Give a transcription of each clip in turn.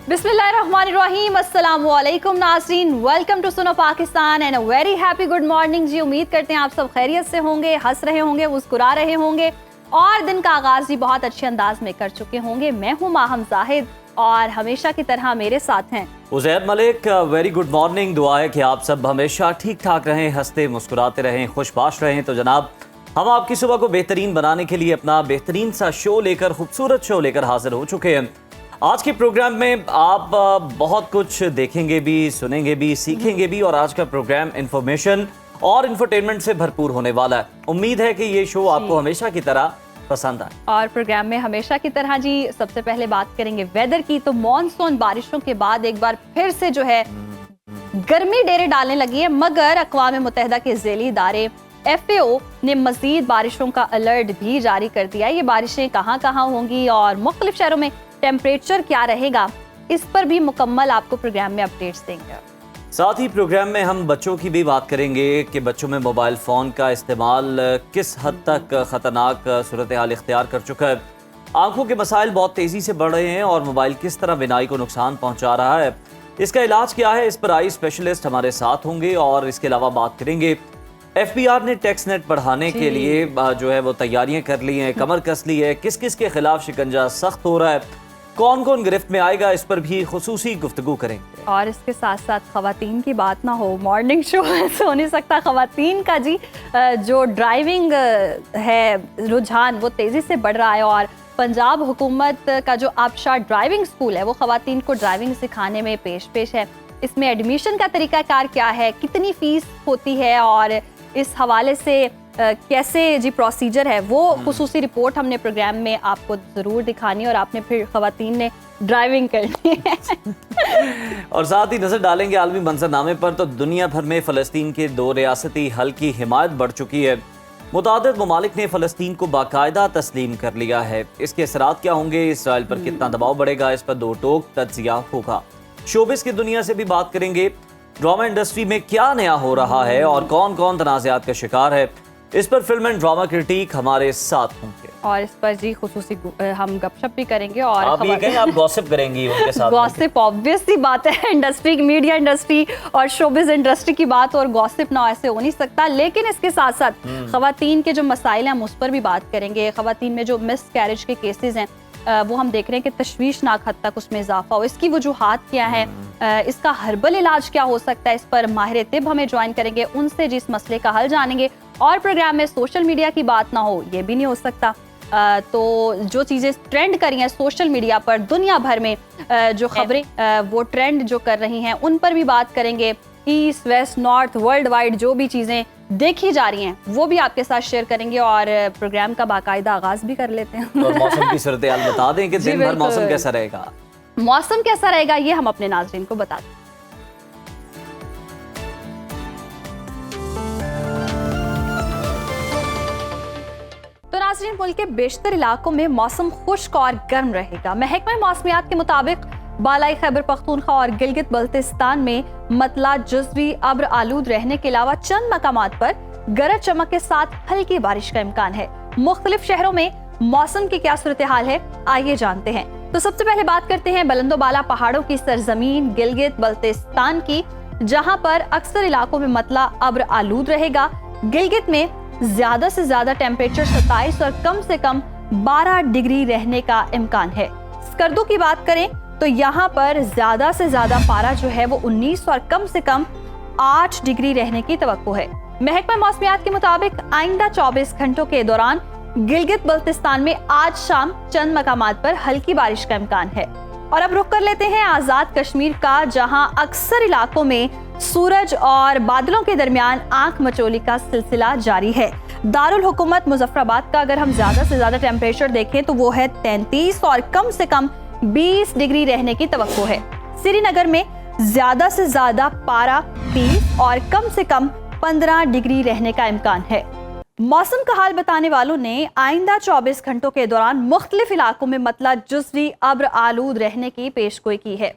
बिस्मिल्लाहिर्रहमानिर्रहीम, अस्सलामु अलैकुम नाज़रीन, welcome to Suno Pakistan and a very happy good morning जी। उम्मीद करते हैं आप सब खैरियत से होंगे, हंस रहे होंगे, मुस्कुरा रहे होंगे और दिन का आगाज भी बहुत अच्छे अंदाज में कर चुके होंगे। मैं हूँ माहम जाहिद और हमेशा की तरह मेरे साथ हैं Uzair Malik. Very good morning. दुआ है कि आप सब हमेशा ठीक ठाक रहें, हंसते मुस्कुराते रहें, खुशबाश रहें। तो जनाब, हम आपकी सुबह को बेहतरीन बनाने के लिए अपना बेहतरीन सा शो लेकर, खूबसूरत शो लेकर हाजिर हो चुके हैं। आज के प्रोग्राम में आप बहुत कुछ देखेंगे भी, सुनेंगे भी, सीखेंगे भी और आज का प्रोग्राम इंफॉर्मेशन और इंफरटेनमेंट से भरपूर होने वाला है। उम्मीद है कि ये शो आपको हमेशा की तरह पसंद आए। और प्रोग्राम में हमेशा की तरह जी सबसे पहले बात करेंगे वेदर की। तो मॉनसून बारिशों के बाद एक बार फिर से जो है गर्मी डेरे डालने लगी है, मगर अक़वाम मुत्तहिदा के ज़ेली इदारे FAO ने मज़ीद बारिशों का अलर्ट भी जारी कर दिया। ये बारिशें कहाँ कहाँ होंगी और मुख्तलिफ शहरों में टेम्परेचर क्या रहेगा, इस पर भी मुकम्मल आपको प्रोग्राम में अपडेट्स देंगे। साथ ही प्रोग्राम में हम बच्चों की भी बात करेंगे कि बच्चों में मोबाइल फ़ोन का इस्तेमाल किस हद तक ख़तरनाक सूरत हाल इख्तियार कर चुका है। आंखों के मसाइल बहुत तेज़ी से बढ़ रहे हैं और मोबाइल किस तरह बिनाई को नुकसान पहुंचा रहा है, इसका इलाज क्या है, इस पर आई स्पेशलिस्ट हमारे साथ होंगे। और इसके अलावा बात करेंगे FBR ने टैक्स नेट बढ़ाने के लिए जो है वो तैयारियां कर ली हैं, कमर कस ली है। किस किस के खिलाफ शिकंजा सख्त हो रहा है, कौन कौन गिरफ्त में आएगा, इस पर भी खुसूसी गुफ्तगू करेंगे। और इसके साथ साथ खवातीन की बात ना हो, मॉर्निंग शो ऐसे हो नहीं सकता। खवातीन का जी जो ड्राइविंग है रुझान वो तेज़ी से बढ़ रहा है और पंजाब हुकूमत का जो आबशार ड्राइविंग स्कूल है वो खवातीन को ड्राइविंग सिखाने में पेश है। इसमें एडमिशन का तरीकाकार क्या है, कितनी फ़ीस होती है और इस हवाले से कैसे जी प्रोसीजर है, वो खुसूसी रिपोर्ट हमने प्रोग्राम में आपको ज़रूर दिखानी और आपने फिर खवातीन ने ड्राइविंग करनी है। और साथ ही नजर डालेंगे आलमी मंजरनामे पर। तो दुनिया भर में फ़लस्तीन के 2 रियासती हल की हिमायत बढ़ चुकी है। मुतादिद ममालिक ने फ़लस्तीन को बाकायदा तस्लीम कर लिया है। इसके असरात क्या होंगे, इसराइल पर कितना दबाव बढ़ेगा, इस पर दो टोक तज्जिया होगा। शोबिस की दुनिया से भी बात करेंगे। ड्रामा इंडस्ट्री में क्या नया हो रहा है और कौन कौन तनाज़ात का शिकार है, इस पर फिल्म एंड ड्रामा क्रिटिक हमारे साथ होंगे। और इस पर जी खुसूसी हम गपशप भी करेंगे और आप ये कहें आप गॉसिप करेंगी उनके साथ। गॉसिप ऑब्वियस सी बात है, इंडस्ट्री, मीडिया इंडस्ट्री और शोबिज़ इंडस्ट्री की बात और गॉसिप ना ऐसे हो नहीं सकता। लेकिन इसके साथ साथ खवातीन के जो मसाइल हैं हम उस पर भी बात करेंगे। खवातीन में जो मिस कैरेज के केसेस हैं वो हम देख रहे हैं कि तशवीशनाक हद तक उसमें इजाफा हो। इसकी वजूहात क्या है, इसका हर्बल इलाज क्या हो सकता है, इस पर माहिर तिब हमें ज्वाइन करेंगे, उनसे जिस मसले का हल जानेंगे। और प्रोग्राम में सोशल मीडिया की बात ना हो, ये भी नहीं हो सकता। तो जो चीज़ें ट्रेंड करी हैं सोशल मीडिया पर दुनिया भर में, जो खबरें वो ट्रेंड जो कर रही हैं उन पर भी बात करेंगे। East west north world wide जो भी चीज़ें देखी जा रही हैं वो भी आपके साथ शेयर करेंगे और प्रोग्राम का बाकायदा आगाज भी कर लेते हैं। और मौसम की सूरत हाल बता दें कि दिन भर मौसम कैसा रहेगा। मौसम कैसा रहेगा ये हम अपने नाज़रीन को बता दें। तो नाज़रीन, मुल्क के बेशतर इलाकों में मौसम खुश्क और गर्म रहेगा। महकमा मौसमियात के मुताबिक बालाई खैबर पख्तूनख्वा और गिलगित बल्तिस्तान में मतला जुज़वी अब्र आलूद रहने के अलावा चंद मकामात पर गरज चमक के साथ हल्की बारिश का इम्कान है। मुख्तलिफ शहरों में मौसम की क्या सूरत हाल है, आइए जानते हैं। तो सबसे पहले बात करते हैं बुलंदोबाला पहाड़ों की सरजमीन गिलगित बल्तिस्तान की, जहां पर अक्सर इलाकों में मतला अब्र आलूद रहेगा। गिलगित में ज्यादा से ज्यादा टेम्परेचर 27 और कम से कम 12 डिग्री रहने का इम्कान है। स्कर्दू की बात करें तो यहाँ पर ज्यादा से ज्यादा पारा जो है वो 19 और कम से कम 8 डिग्री रहने की तवक्को है। महकमा मौसमियात के मुताबिक आइंदा 24 घंटों के दौरान गिलगित बल्तिस्तान में आज शाम चंद मकामात पर हल्की बारिश का इम्कान है। और अब रुख कर लेते हैं आजाद कश्मीर का, जहां अक्सर इलाकों में सूरज और बादलों के दरमियान आंख मचोली का सिलसिला जारी है। दारुल हुकूमत मुजफ्फराबाद का अगर हम ज्यादा से ज्यादा टेम्परेचर देखें तो वो है 33 और कम से कम 20 डिग्री रहने की तवक्को है। श्रीनगर में ज्यादा से ज्यादा पारा 30 और कम से कम 15 डिग्री रहने का इम्कान है। मौसम का हाल बताने वालों ने आइंदा 24 घंटों के दौरान मुख्तलिफ इलाकों में मतला जुज़वी अब्र आलूद रहने की पेशगोई की है।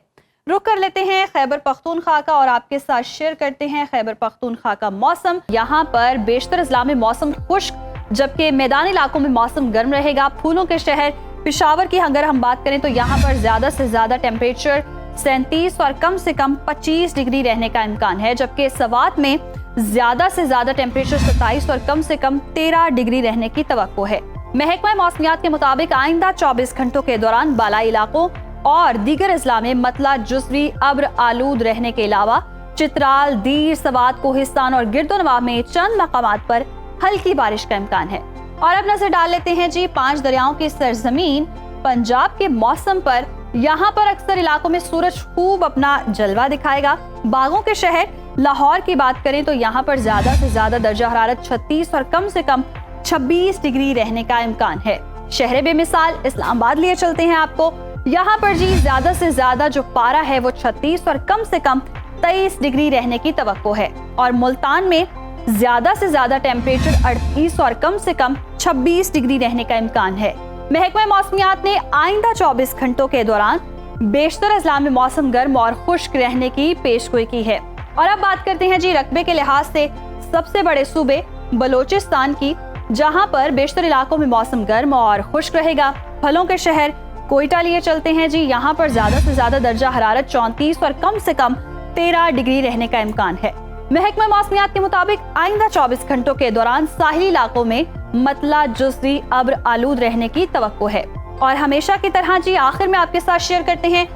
रुक कर लेते हैं खैबर पख्तूनख्वा का और आपके साथ शेयर करते हैं खैबर पख्तूनख्वा का मौसम। यहाँ पर बेशतर अजला में मौसम खुश्क, जबकि मैदानी इलाकों में मौसम गर्म रहेगा। फूलों के शहर पेशावर की अगर हम बात करें तो यहाँ पर ज्यादा से ज्यादा टेम्परेचर 37 और कम से कम 25 डिग्री रहने का इम्कान है, जबकि सवात में ज्यादा से ज्यादा टेम्परेचर 27 और कम से कम 13 डिग्री रहने की तवक्को है। महकमा मौसमियात के मुताबिक आइंदा 24 घंटों के दौरान बालाई इलाकों और दीगर अजला में मतला जुज़वी अब्र आलूद रहने के अलावा चित्राल, दीर, सवात, कोहिस्तान और गिरदोनवा में चंद मकामात पर हल्की बारिश का इम्कान है। और अब नजर डाल लेते हैं जी 5 दरियाओं की सरजमीन पंजाब के मौसम पर। यहाँ पर अक्सर इलाकों में सूरज खूब अपना जलवा दिखाएगा। बागों के शहर लाहौर की बात करें तो यहाँ पर ज्यादा से ज्यादा दर्जा हरारत 36 और कम से कम 26 डिग्री रहने का इम्कान है। शहर बेमिसाल इस्लामाबाद लिए चलते हैं आपको। यहाँ पर जी ज्यादा से ज्यादा जो पारा है वो 36 और कम से कम 23 डिग्री रहने की तवक्को है। और मुल्तान में ज्यादा से ज्यादा टेम्परेचर 38 और कम से कम 26 डिग्री रहने का इम्कान है। महकमा मौसमियात ने आइंदा 24 घंटों के दौरान बेशतर अजला में मौसम गर्म और खुश्क रहने की पेशगोई की है। और अब बात करते हैं जी रकबे के लिहाज से सबसे बड़े सूबे बलोचिस्तान की, जहां पर बेशतर इलाकों में मौसम गर्म और खुश्क रहेगा। फलों के शहर कोयटा लिए चलते हैं जी। यहाँ पर ज्यादा से ज्यादा दर्जा हरारत 34 और कम से कम 13 डिग्री रहने का इम्कान है। महकमा मौसमियात के मुताबिक आइंदा 24 घंटों के दौरान साहिली इलाकों में मतला जुज़वी अब्र आलूद रहने की तवक्को है। और हमेशा की तरह जी आखिर में आपके साथ शेयर करते हैं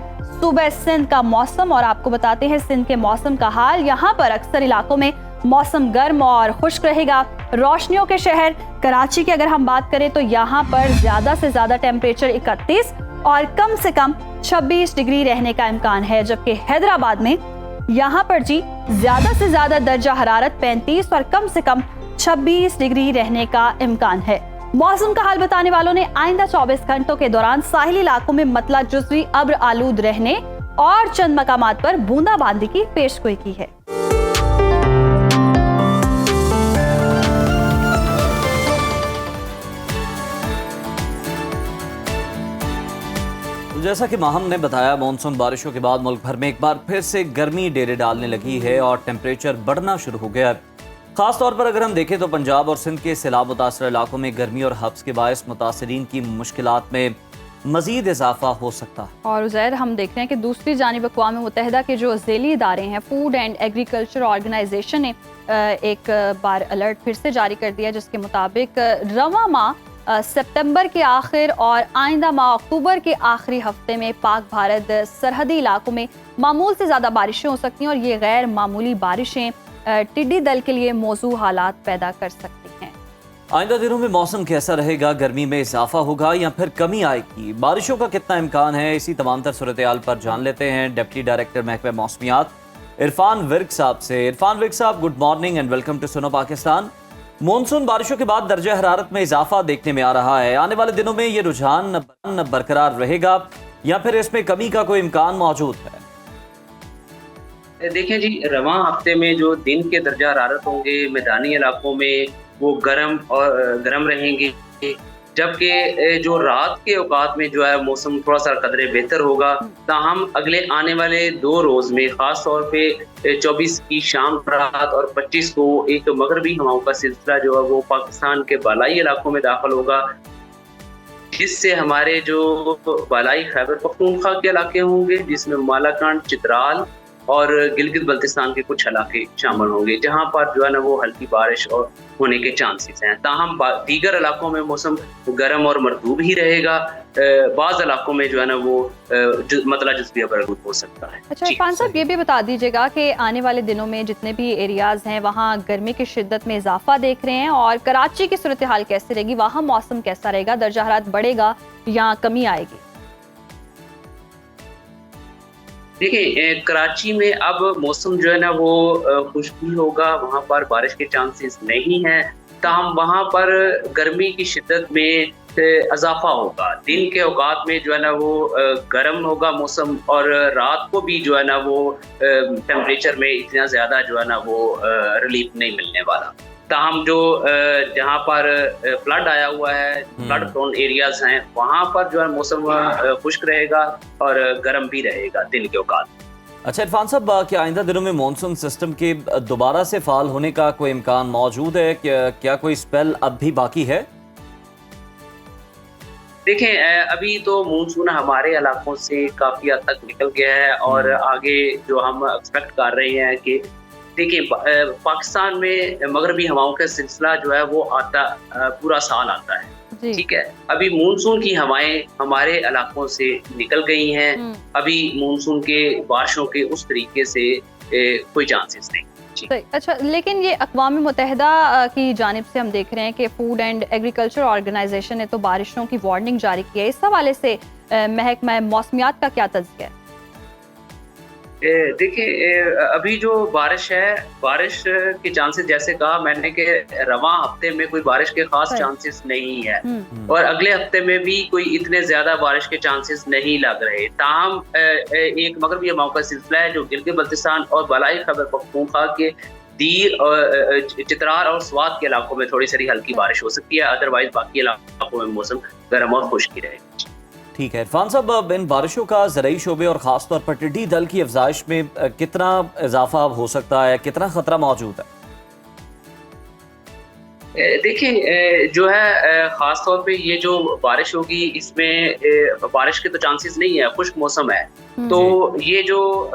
सुबह सिंध का मौसम और आपको बताते हैं सिंध के मौसम का हाल। यहाँ पर अक्सर इलाकों में मौसम गर्म और खुश्क रहेगा। रोशनियों के शहर कराची की अगर हम बात करें तो यहाँ पर ज्यादा से ज्यादा टेम्परेचर 31 और कम से कम 26 डिग्री रहने का इम्कान है, जबकि हैदराबाद में यहाँ पर जी ज्यादा से ज्यादा दर्जा हरारत 35 और कम से कम 26 डिग्री रहने का इम्कान है। मौसम का हाल बताने वालों ने आइंदा 24 घंटों के दौरान साहिली इलाकों में मतला जुज़वी अब्र आलूद रहने और चंद मकामात पर बूंदाबांदी की पेशगोई की है। तो जैसा कि माहम ने बताया, मानसून बारिशों के बाद मुल्क भर में एक बार फिर से गर्मी डेरे डालने लगी है और टेम्परेचर बढ़ना शुरू हो गया है। खास तौर पर अगर हम देखें तो पंजाब और सिंध के सैलाब मुतासर इलाकों में गर्मी और हब्स के बायस मुतासरीन की मुश्किलात में मजीद इजाफा हो सकता है। और उज़ैर हम देख रहे हैं कि दूसरी जानिब अक़वाम मुत्तहिदा के जो ज़ेली इदारे हैं, फूड एंड एग्रीकल्चर ऑर्गेनाइजेशन ने एक बार अलर्ट फिर से जारी कर दिया, जिसके मुताबिक रवां माह सितंबर के आखिर और आइंदा माह अक्टूबर के आखिरी हफ्ते में पाक भारत सरहदी इलाकों में मामूल से ज़्यादा बारिशें हो सकती हैं और ये गैर मामूली बारिशें टिड्डी दल के लिए मौजू हालात पैदा कर सकती हैं। आइंदा दिनों में मौसम कैसा रहेगा? गर्मी में इजाफा होगा या फिर कमी आएगी? बारिशों का कितना इम्कान है? इसी तमाम तर सूरत हाल पर जान लेते हैं डिप्टी डायरेक्टर महकमा मौसमियात इरफान विर्क साहब से। इरफान विर्क साहब, good morning and welcome to Suno Pakistan. Monsoon बारिशों के बाद दर्जा हरारत में इजाफा देखने में आ रहा है। आने वाले दिनों में ये रुझान बरकरार रहेगा या फिर इसमें कमी का कोई इम्कान मौजूद है? देखें जी, रवां हफ्ते में जो दिन के दर्जा हरारत होंगे मैदानी इलाकों में वो गर्म रहेंगे, जबकि जो रात के औकात में जो है मौसम थोड़ा सा कदरे बेहतर होगा। ताहम अगले आने वाले 2 रोज़ में ख़ास तौर पे 24 की शाम रात और 25 को एक मगरबी हवाओं का सिलसिला जो है वो पाकिस्तान के बालाई इलाकों में दाखिल होगा, जिससे हमारे जो बालाई खैबर पख्तूनख्वा के इलाके होंगे, जिसमें मालाकांड, चित्राल और गिलगित बल्तिस्तान के कुछ इलाके शामिल होंगे, जहां पर जो है ना वो हल्की बारिश और होने के चांसेस हैं। ताहम दीगर इलाकों में मौसम गर्म और मरतूब ही रहेगा। बाज़ इलाकों में जो है ना वो मतला जुज़वी अब्र हो सकता है। अच्छा इरफान साहब, ये भी बता दीजिएगा कि आने वाले दिनों में जितने भी एरियाज़ हैं वहाँ गर्मी की शिद्दत में इजाफा देख रहे हैं, और कराची की सूरत हाल कैसी रहेगी? वहाँ मौसम कैसा रहेगा? दर्जा हरारत बढ़ेगा या कमी आएगी? देखिए, कराची में अब मौसम जो है ना वो खुश्क ही होगा, वहाँ पर बारिश के चांसेस नहीं हैं। ताहम वहाँ पर गर्मी की शिद्दत में इजाफा होगा। दिन के औकात में जो है ना वो गर्म होगा मौसम, और रात को भी जो है ना वो टेम्परेचर में इतना ज़्यादा जो है ना वो रिलीफ नहीं मिलने वाला। ताहम जो जहाँ पर फ्लड आया हुआ है, फ्लड प्रोन एरियाज हैं, वहाँ पर जो है मौसम खुश्क रहेगा और गर्म भी रहेगा दिन के औकात। अच्छा इरफान साहब, क्या आइंदा दिनों में मॉनसून सिस्टम के दोबारा से फाल होने का कोई इम्कान मौजूद है? क्या कोई स्पेल अब भी बाकी है? देखें अभी तो मानसून हमारे इलाकों से काफ़ी हद तक निकल गया है और आगे जो हम एक्सपेक्ट कर रहे हैं कि देखिए पाकिस्तान में मगरबी हवाओं का सिलसिला जो है वो आता पूरा साल आता है। जी। ठीक है, अभी मानसून की हवाएं हमारे इलाकों से निकल गई हैं। अभी मानसून के बारिशों के उस तरीके से कोई चांसेस नहीं। सही। अच्छा, लेकिन ये अक़वाम मुत्तहिदा की जानिब से हम देख रहे हैं कि फूड एंड एग्रीकल्चर ऑर्गेनाइजेशन ने तो बारिशों की वार्निंग जारी की है। इस हवाले से महकमा मौसमियात का क्या तज़किया है? देखिए अभी जो बारिश है, बारिश के चांसेस जैसे कहा मैंने कि रवां हफ्ते में कोई बारिश के खास चांसेस नहीं है और अगले हफ्ते में भी कोई इतने ज्यादा बारिश के चांसेस नहीं लग रहे। ताहम एक मगरबी हवाओं का सिलसिला है जो गिलगित बल्तिस्तान और बलाई खैबर पख्तूनख्वा के दीर और चित्राल और स्वात के इलाकों में थोड़ी सी हल्की बारिश हो सकती है। अदरवाइज बाकी इलाकों में मौसम गर्म और खुश्की रहेगी। ठीक है इरफान साहब, अब इन बारिशों का ज़रई शोबे और ख़ास तौर पर टिड्डी दल की अफजाइश में कितना इजाफा हो सकता है, कितना खतरा मौजूद है? देखिए जो है ख़ास तौर पे ये जो बारिश होगी इसमें बारिश के तो चांसेस नहीं है, खुश्क मौसम है। तो ये जो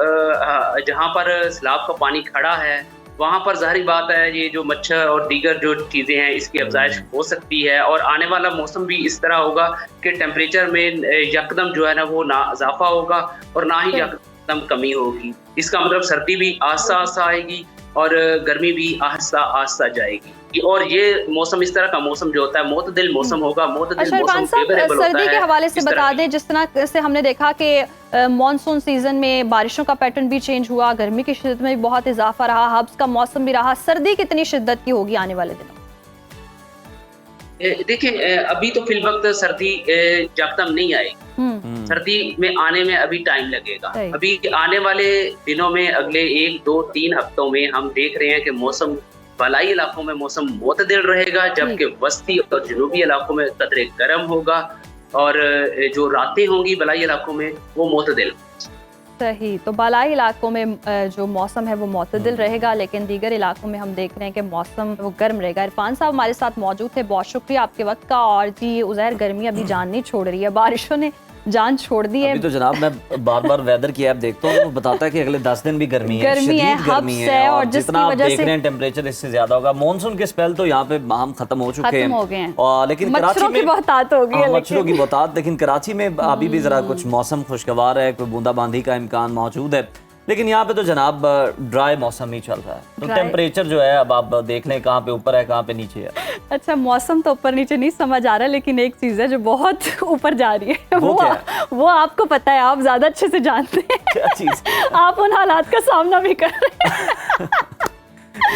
जहाँ पर सैलाब का पानी खड़ा है वहाँ पर ज़ाहिर बात है ये जो मच्छर और दीगर जो चीज़ें हैं इसकी अफजाइश हो सकती है और आने वाला मौसम भी इस तरह होगा कि टेम्परेचर में यकदम जो है ना वो ना इजाफा होगा और ना ही यकदम कमी होगी। इसका मतलब सर्दी भी आस्ता आस्ता आएगी और गर्मी भी आस्ता आस्ता जाएगी और ये मौसम इस तरह का मौसम जो होता है मोतदिल मौसम होगा। मोतदिल मौसम फेवरेबल होता है। सर्दी के हवाले से बता दें, जिस तरह से हमने देखा कि मॉनसून सीजन में बारिशों का पैटर्न भी चेंज हुआ, गर्मी की शिद्दत में भी बहुत इजाफा रहा, हब्स का मौसम भी रहा, सर्दी कितनी शिद्दत की होगी आने वाले दिनों? देखिए अभी तो फिल वक्त सर्दी यकदम नहीं आएगी। सर्दी में आने में अभी टाइम लगेगा। अभी आने वाले दिनों में अगले 1, 2, 3 हफ्तों में हम देख रहे हैं कि मौसम बलाई इलाकों में मौसम मोतदिल रहेगा जबकि वस्ती और जनूबी इलाकों में कदरे गर्म होगा और जो रातें होंगी बलाई इलाकों में वो मोतदिल। सही, तो बालाई इलाकों में जो मौसम है वो मोतदिल रहेगा लेकिन दीगर इलाकों में हम देख रहे हैं कि मौसम वो गर्म रहेगा। इरफान साहब हमारे साथ मौजूद थे, बहुत शुक्रिया आपके वक्त का। और जी उज़ैर, गर्मी अभी जान नहीं छोड़ रही है, बारिशों ने जान छोड़ दी है। अभी तो जनाब मैं बार बार वेदर की ऐप देखता हूँ, वो बताता है कि अगले 10 दिन भी गर्मी है, शदीद गर्मी है और जितना आप देख रहे हैं टेम्परेचर इससे ज्यादा होगा। मानसून के स्पेल तो यहाँ पे हम खत्म हो चुके हैं और लेकिन कराची में बहुतात हो गई है, मच्छरों की बहुतात। लेकिन कराची में अभी भी जरा कुछ मौसम खुशगवार है, कोई बूंदाबांदी का इम्कान मौजूद है, लेकिन यहाँ पे तो जनाब ड्राई मौसम ही चल रहा है। तो टेम्परेचर जो है अब आप देख लें कहाँ पे ऊपर है कहाँ पे नीचे है। अच्छा, मौसम तो ऊपर नीचे नहीं समझ आ रहा, लेकिन एक चीज है जो बहुत ऊपर जा रही है, वो आपको पता है, आप ज्यादा अच्छे से जानते हैं। क्या चीज? आप उन हालात का सामना भी कर रहे हैं।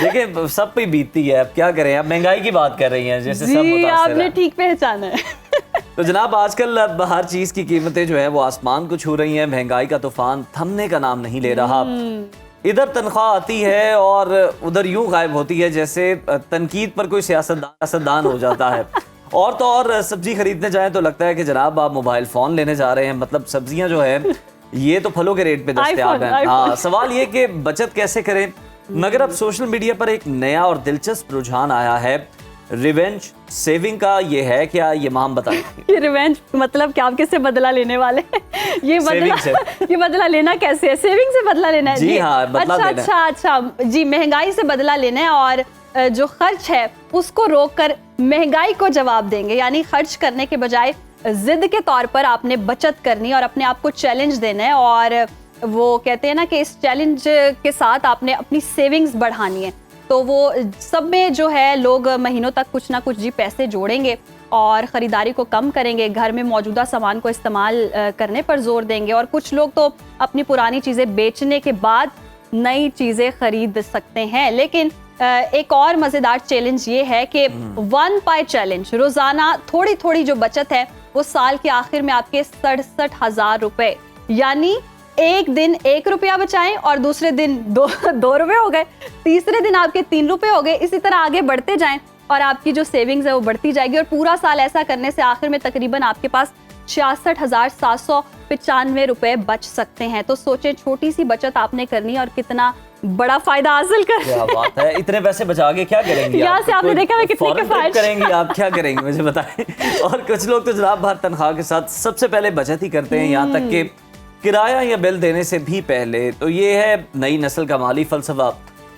देखिए सब पे बीतती है, अब क्या करें। आप महंगाई की बात कर रही हैं जैसे सब मुतासिर है। आपने ठीक पहचाना है। तो जनाब आजकल अब हर चीज की कीमतें जो है वो आसमान को छू रही हैं। महंगाई का तूफान थमने का नाम नहीं ले रहा। इधर तनख्वाह आती है और उधर यूं गायब होती है जैसे तनकीद पर कोई सियासतदान हो जाता है। और तो और सब्जी खरीदने जाएं तो लगता है कि जनाब आप मोबाइल फोन लेने जा रहे हैं। मतलब सब्जियां जो है ये तो फलों के रेट पे दस्तयाब हैं। हाँ, सवाल ये कि बचत कैसे करें। मगर अब सोशल मीडिया पर एक नया और दिलचस्प रुझान आया है रिवेंज सेविंग का। ये है क्या, ये हम बताएं। ये रिवेंज मतलब क्या, आप किससे बदला लेने वाले हैं? ये बदला लेना कैसे है? सेविंग से बदला लेना है? जी हाँ, बदला लेना है। अच्छा जी, महंगाई से बदला लेना है और जो खर्च है उसको रोककर महंगाई को जवाब देंगे। यानी खर्च करने के बजाय जिद के तौर पर आपने बचत करनी और अपने आप को चैलेंज देना है और वो कहते हैं ना कि इस चैलेंज के साथ आपने अपनी सेविंग्स बढ़ानी है। तो वो सब में जो है लोग महीनों तक कुछ ना कुछ जी पैसे जोड़ेंगे और ख़रीदारी को कम करेंगे, घर में मौजूदा सामान को इस्तेमाल करने पर जोर देंगे और कुछ लोग तो अपनी पुरानी चीज़ें बेचने के बाद नई चीज़ें खरीद सकते हैं। लेकिन एक और मज़ेदार चैलेंज ये है कि 1 पाई चैलेंज, रोज़ाना थोड़ी थोड़ी जो बचत है वो साल के आखिर में आपके 67,000 रुपये, यानी एक दिन 1 रुपया बचाएं और दूसरे दिन 2 रुपये हो गए, तीसरे दिन आपके 3 रुपये हो गए। इसी तरह आगे बढ़ते जाएं और आपकी जो सेविंग्स है वो बढ़ती जाएगी और पूरा साल ऐसा करने से आखिर में तकरीबन आपके पास 66,795 रुपये बच सकते हैं। तो सोचें, छोटी सी बचत आपने करनी और कितना बड़ा फायदा हासिल कर। क्या बात है, इतने पैसे बचा के क्या करेंगी यहाँ आप? से आपने कोई देखा मैं कितनी foreign trip किफायत करेंगी आप, क्या करेंगी मुझे बताएं। और कुछ लोग तो जनाब भर तनख्वाह के साथ सबसे पहले बचत ही करते हैं, यहाँ तक कि किराया या बिल देने से भी पहले। तो ये है नई नस्ल का माली फलसफा,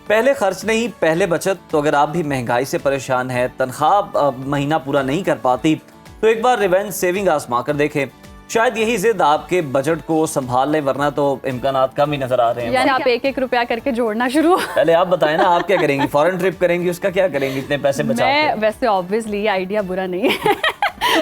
पहले खर्च नहीं पहले बचत। तो अगर आप भी महंगाई से परेशान हैं, तनख्वाह महीना पूरा नहीं कर पाती, तो एक बार रिवेंज सेविंग आजमा कर देखें, शायद यही जिद आपके बजट को संभाल ले, वरना तो इम्कानात कम ही नजर आ रहे हैं। यानी आप एक एक रुपया करके जोड़ना शुरू। पहले आप बताएं ना, आप क्या करेंगी? फॉरेन ट्रिप करेंगी, उसका क्या करेंगी इतने पैसे बचा मैं के? वैसे ऑब्वियसली ये आइडिया बुरा नहीं है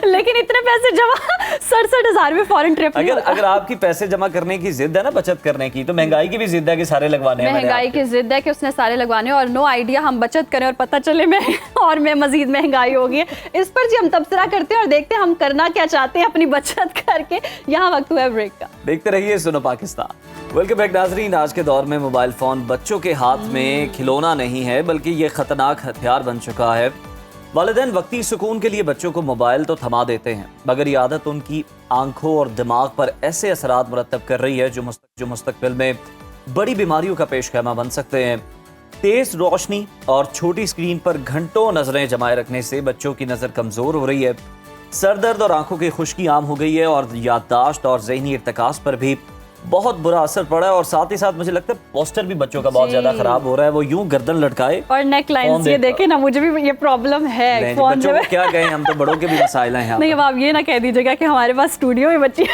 लेकिन इतने पैसे जमा 67,000 में फॉरेन ट्रिप अगर आपकी पैसे जमा करने की जिद है ना, बचत करने की, तो महंगाई की भी जिद है कि सारे लगवाने हैं। महंगाई की जिद है कि उसने सारे लगवाने और नो आइडिया हम बचत करें और पता चले मैं और मैं मजीद महंगाई होगी। इस पर जी हम तबसरा करते हैं और देखते हैं हम करना क्या चाहते हैं अपनी बचत करके। यहाँ वक्त हुआ है ब्रेक का। देखते रहिए सुनो पाकिस्तान। वेलकम बैक नाजरीन। आज के दौर में मोबाइल फोन बच्चों के हाथ में खिलौना नहीं है, बल्कि ये खतरनाक हथियार बन चुका है। वालिदैन वक्ती सुकून के लिए बच्चों को मोबाइल तो थमा देते हैं, मगर ये आदत उनकी आंखों और दिमाग पर ऐसे असरात मुरतब कर रही है जो मुस्तकबिल में बड़ी बीमारियों का पेश खैमा बन सकते हैं। तेज रोशनी और छोटी स्क्रीन पर घंटों नजरें जमाए रखने से बच्चों की नज़र कमज़ोर हो रही है, सर दर्द और आंखों की खुश्की आम हो गई है, और याददाश्त और ज़हनी इर्तिकास पर भी बहुत बुरा असर पड़ा है। और साथ ही साथ मुझे लगता है पोस्टर भी बच्चों का बहुत ज्यादा खराब हो रहा है। वो यूं गर्दन लटकाए और नेक लाइंस, ये देखे ना, मुझे भी ये प्रॉब्लम है। फोन बच्चों को क्या कहें, हम तो बड़ों के भी मसाइल हैं यहाँ। नहीं, अब आप ये ना कह दीजिएगा कि हमारे पास स्टूडियो में बच्ची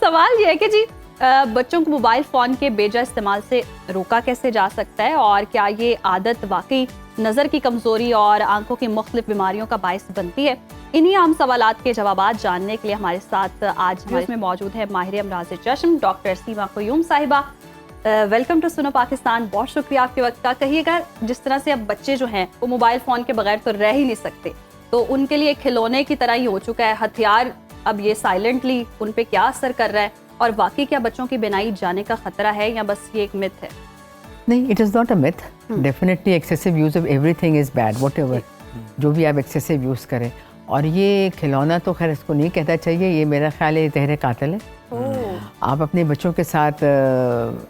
सवाल ये है कि जी बच्चों को मोबाइल फ़ोन के बेजा इस्तेमाल से रोका कैसे जा सकता है, और क्या ये आदत वाकई नज़र की कमज़ोरी और आंखों की मुख्तलिफ बीमारियों का बायस बनती है? इन्हीं आम सवालात के जवाबात जानने के लिए हमारे साथ आज हमारे में मौजूद है माहिर अमराज़ चश्म डॉक्टर सीमा क़य्यूम साहिबा। Welcome to Suno Pakistan. बहुत शुक्रिया आपके वक्त का। कहिएगा, जिस तरह से अब बच्चे जो हैं वो मोबाइल फ़ोन के बगैर तो रह ही नहीं सकते, तो उनके लिए खिलौने की तरह ही हो चुका है हथियार। अब ये साइलेंटली उन पे क्या असर कर रहा है, और वाकई क्या बच्चों की बिनाई जाने का खतरा है, या बस ये एक मिथ है? नहीं, it is not a myth. Definitely excessive use of everything is bad, whatever, जो भी आप एक्सेसिव यूज़ करें। और ये खिलौना तो खैर इसको नहीं कहना चाहिए, ये मेरा ख्याल है जहर कातिल है। आप अपने बच्चों के साथ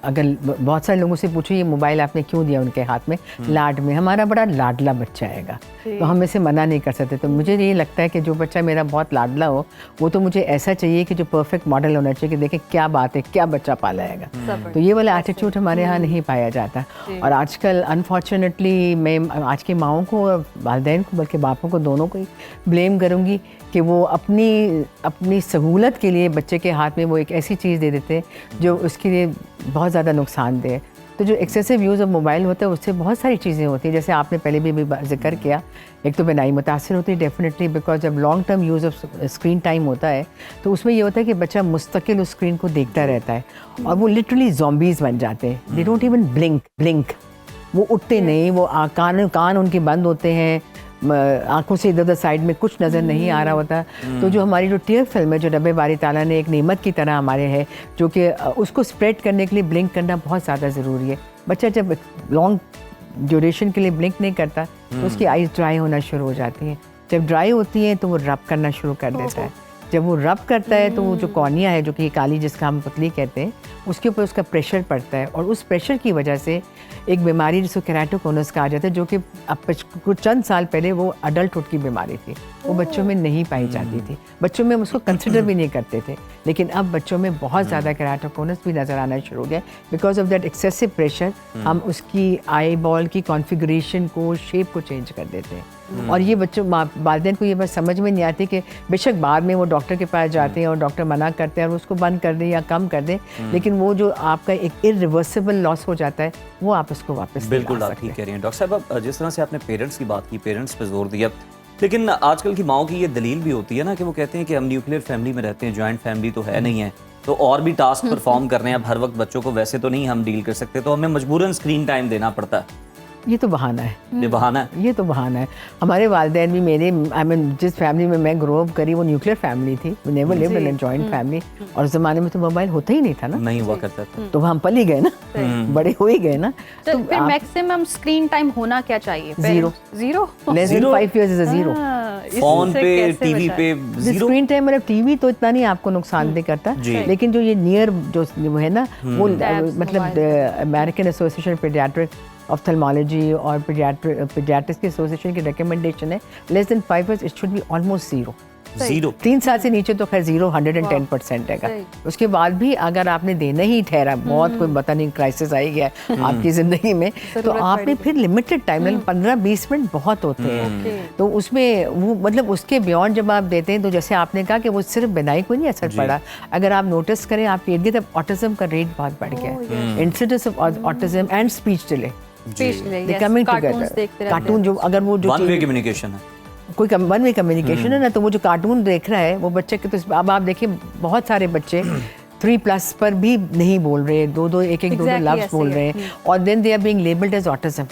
अगर बहुत सारे लोगों से पूछो ये मोबाइल आपने क्यों दिया उनके हाथ में, लाड में। हमारा बड़ा लाडला बच्चा आएगा तो हम इसे मना नहीं कर सकते। तो मुझे ये लगता है कि जो बच्चा मेरा बहुत लाडला हो, वो तो मुझे ऐसा चाहिए कि जो परफेक्ट मॉडल होना चाहिए कि देखें क्या बात है, क्या बच्चा पाला आएगा। तो ये वाला एटीट्यूड हमारे यहाँ नहीं पाया जाता। और आजकल अनफॉर्चुनेटली मैं आज की माओं को, वालिदैन को, बल्कि बापों को, दोनों को ही ब्लेम करूँगी कि वो अपनी सहूलत के लिए बच्चे के हाथ में वो एक ऐसी चीज़ दे देते हैं जो उसके लिए बहुत ज़्यादा नुकसानदेह है। तो जो एक्सेसिव यूज़ ऑफ मोबाइल होता है उससे बहुत सारी चीज़ें होती हैं, जैसे आपने पहले भी जिक्र किया। एक तो बिनाई मुतासर होती है डेफिनेटली, बिकॉज जब long term use of screen time होता है तो उसमें ये होता है कि बच्चा मुस्तकिल उस स्क्रीन को देखता रहता है और वो लिटरली ज़ॉम्बीज़ बन जाते हैं। दे डोंट इवन ब्लिंक, वो उठते नहीं, वो कान उनके बंद होते हैं, आंखों से इधर उधर साइड में कुछ नज़र नहीं आ रहा होता। तो जो हमारी जो टीयर फिल्म है, जो रब्बे बारी ताला ने एक नेमत की तरह हमारे है, जो कि उसको स्प्रेड करने के लिए ब्लिंक करना बहुत ज़्यादा ज़रूरी है। बच्चा जब लॉन्ग ड्यूरेशन के लिए ब्लिंक नहीं करता तो उसकी आइज़ ड्राई होना शुरू हो जाती हैं। जब ड्राई होती हैं तो वो रब करना शुरू कर देता है। जब वो रब करता है तो वो जो कॉर्निया है, जो कि काली जिसका हम पुतली कहते हैं, उसके ऊपर उसका प्रेशर पड़ता है, और उस प्रेशर की वजह से एक बीमारी जिसको केराटोकोनस कहा जाता है, जो कि अब कुछ चंद साल पहले वो अडल्टहुड की बीमारी थी, वो बच्चों में नहीं पाई जाती थी। बच्चों में हम उसको कंसिडर भी नहीं करते थे, लेकिन अब बच्चों में बहुत ज़्यादा केराटोकोनस भी नज़र आना शुरू हो गया। Because of that excessive pressure हम उसकी आई बॉल की कॉन्फ़िगरेशन को, शेप को चेंज कर देते हैं। और ये बच्चों वालिदैन को ये बात समझ में नहीं आती कि बेशक बाद में वो डॉक्टर के पास जाते हैं और डॉक्टर मना करते हैं और उसको बंद कर दें या कम कर दें, लेकिन वो जो आपका एक इरिवर्सिबल लॉस हो जाता है वो आप उसको वापस बिल्कुल आप ठीक कह रही हैं डॉक्टर साहब। जिस तरह से आपने पेरेंट्स की बात की, पेरेंट्स पे जोर दिया, लेकिन आजकल की माओं की ये दलील भी होती है ना कि वो कहते हैं कि हम न्यूक्लियर फैमिली में रहते हैं, जॉइंट फैमिली तो है नहीं है, तो और भी टास्क परफॉर्म करने हैं। अब हर वक्त बच्चों को वैसे तो नहीं हम डील कर सकते, तो हमें मजबूरन स्क्रीन टाइम देना पड़ता है। ये तो बहाना है, ये बहाना है। ये तो बहाना है। हमारे वालिदैन भी मेरे जिस फैमिली में मैं ग्रो अप करी वो न्यूक्लियर फैमिली थी, we never lived in a joint family, और उस जमाने में तो मोबाइल होता ही नहीं था ना, नहीं हुआ करता था। तो हम पल ही गए ना, बड़े हो ही गए ना। तो फिर मैक्सिमम स्क्रीन टाइम होना क्या चाहिए? Zero. Zero. Less than 5 years is a zero. Phone पे, टीवी पे जीरो। स्क्रीन टाइम मतलब टीवी तो इतना नहीं आपको नुकसान दे करता, लेकिन जो ये नियर जो है ना वो मतलब अमेरिकन एसोसिएशन पीडियाट्रिक ऑप्थेल्मोलॉजी और पीडियाट्रिक्स की एसोसिएशन की रिकमेंडेशन है less than 5 years it should be almost zero. 3 साल से नीचे तो खैर जीरो 110% है। उसके बाद भी अगर आपने देना ही ठहरा, बहुत कोई पता नहीं क्राइसिस आई गया आपकी जिंदगी में, तो आपने फिर लिमिटेड टाइम 15-20 मिनट बहुत होते हैं, तो उसमें वो मतलब उसके बियॉन्ड जब आप देते हैं तो जैसे आपने कहा कि वो सिर्फ बिनाई को नहीं असर पड़ा, अगर आप नोटिस करें आपके इर्द गिर्द ऑटिज्म का रेट बहुत बढ़ गया है, incidence of autism and speech delay coming together. Cartoon जो अगर वो जो वन वे कम्युनिकेशन है, कोई वन वे कम्युनिकेशन है ना, तो वो जो कार्टून देख रहा है वो बच्चे के, तो अब आप देखिए बहुत सारे बच्चे 3+ पर भी नहीं बोल रहे, 2-2 एक-एक 2-2 लफ्ज़ बोल रहे हैं, और then they are being labelled as autism,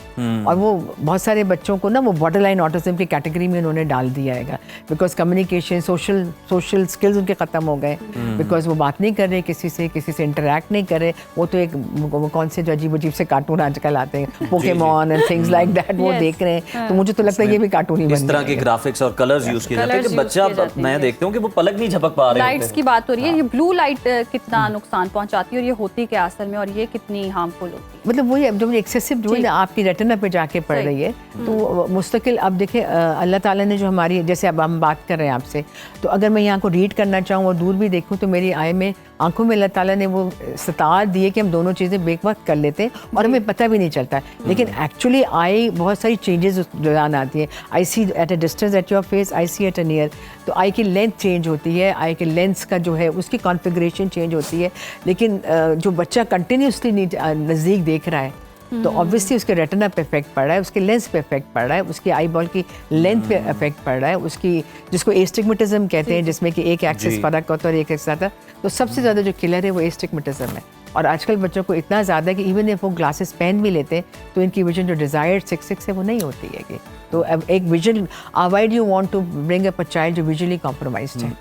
और वो बहुत सारे बच्चों को ना वो बॉर्डर लाइन ऑटिज्म की कैटेगरी में उन्होंने डाल दिया है, बिकॉज कम्युनिकेशन सोशल स्किल्स उनके ख़त्म हो गए, बिकॉज वो बात नहीं कर रहे किसी से इंटरेक्ट नहीं कर रहे, वो तो एक वो कौन से जो अजीब अजीब से कार्टून आजकल आते हैं, Pokemon and things like that, वो देख रहे हैं, तो मुझे तो लगता है ये भी कार्टून ही बन इस तरह के ग्राफिक्स और कलर्स यूज किए जाते हैं कि बच्चा, मैं देखता हूँ कि वो पलक नहीं झपक पा रहे होते हैं। लाइट्स की बात हो रही है, ये ब्लू लाइट कितना नुकसान पहुंचाती है और ये होती क्या असल में, और ये कितनी हार्मफुल होती है? मतलब वही जब एक्सेसिव जो है ना आपकी रेटिना पे जाके पड़ रही है, तो मुस्तकिल अब देखिए अल्लाह ताला ने जो हमारी, जैसे अब हम बात कर रहे हैं आपसे, तो अगर मैं यहाँ को रीड करना चाहूँ और दूर भी देखूँ तो मेरी आई में आंखों में अल्लाह ताला ने वो सतार दिए कि हम दोनों चीज़ें बेवक्त कर लेते हैं और हमें पता भी नहीं चलता, लेकिन एक्चुअली आई बहुत सारी चेंजेस उस दौरान आती है। I see at a distance at your face, I see at a near, तो आई की लेंथ चेंज होती है, आई के लेंस का जो है उसकी कॉन्फ़िगरेशन चेंज होती है, लेकिन जो बच्चा कंटिन्यूसली नज़दीक देख रहा है तो ऑब्वियसली उसके रेटिना पे इफेक्ट पड़ रहा है, उसके लेंस पे इफेक्ट पड़ रहा है, उसकी आई बॉल की लेंथ पे इफेक्ट पड़ रहा है, उसकी जिसको एस्टिग्मेटिज्म कहते हैं, जिसमें कि एक एक्सिस फर्क होता है और एक एक्सिस आता है, तो सबसे ज़्यादा जो किलर है वो एस्टिग्मेटिज्म है। और आजकल बच्चों को इतना ज़्यादा है कि इवन इफ वो ग्लासेस पहन भी लेते हैं तो इनकी विजन जो डिज़ायर्ड 6 है वो नहीं होती है कि, तो अब एक vision, why do you want to bring up a child जो विजुअली कॉम्प्रोमाइज्ड है।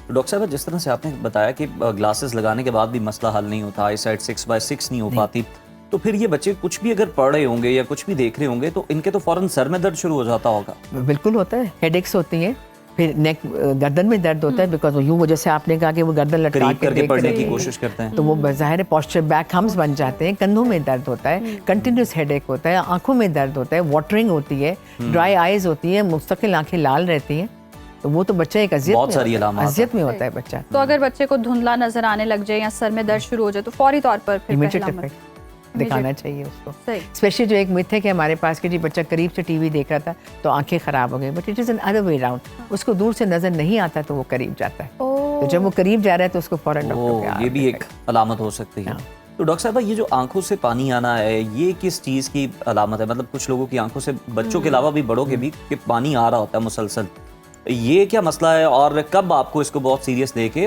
डॉक्टर साहब, जिस तरह से आपने बताया कि ग्लासेस लगाने के बाद भी मसला हल नहीं होता, आई साइट 6/6 नहीं हो पाती, तो फिर ये बच्चे कुछ भी अगर पढ़ रहे होंगे या कुछ भी देख रहे होंगे तो इनके तो फौरन सर में दर्द शुरू हो जाता होगा। बिल्कुल होता है, हेडेक्स होती हैं, फिर नेक गर्दन में दर्द होता है, बिकॉज यूँ जैसे आपने कहा कि वो गर्दन लटका करके पढ़ने की कोशिश करते हैं, तो वो ज़ाहिर है पॉस्चर बैक हम्स बन जाते हैं, कंधों में दर्द होता है, कंटिन्यूस हेडेक होता है, आंखों में दर्द होता है, वाटरिंग होती है, ड्राई आइज होती है, मुस्तकिल आंखें लाल रहती हैं, तो वो तो बच्चा एक अजियत में होता है बच्चा। तो अगर बच्चे को धुंधला नजर आने लग जाए या सर में दर्द शुरू हो जाए तो फौरी तौर पर फिर दिखाना चाहिए उसको। स्पेशली जो एक मिथ है कि हमारे पास के जी बच्चा करीब से टीवी देख रहा था तो आंखें खराब हो गई, but it is an other way round, उसको दूर से नजर नहीं आता तो वो करीब जाता है, तो जब वो करीब जा रहा है तो उसको फौरन डॉक्टर के, ये भी एक अलामत हो सकती है। तो डॉक्टर साहब, ये जो आंखों से पानी आना है ये किस चीज़ की अलामत है? मतलब कुछ लोगों की आंखों से, बच्चों के अलावा भी बड़ों के भी, कि पानी आ रहा होता है मुसलसल, ये क्या मसला है और कब आपको इसको बहुत सीरियस लेके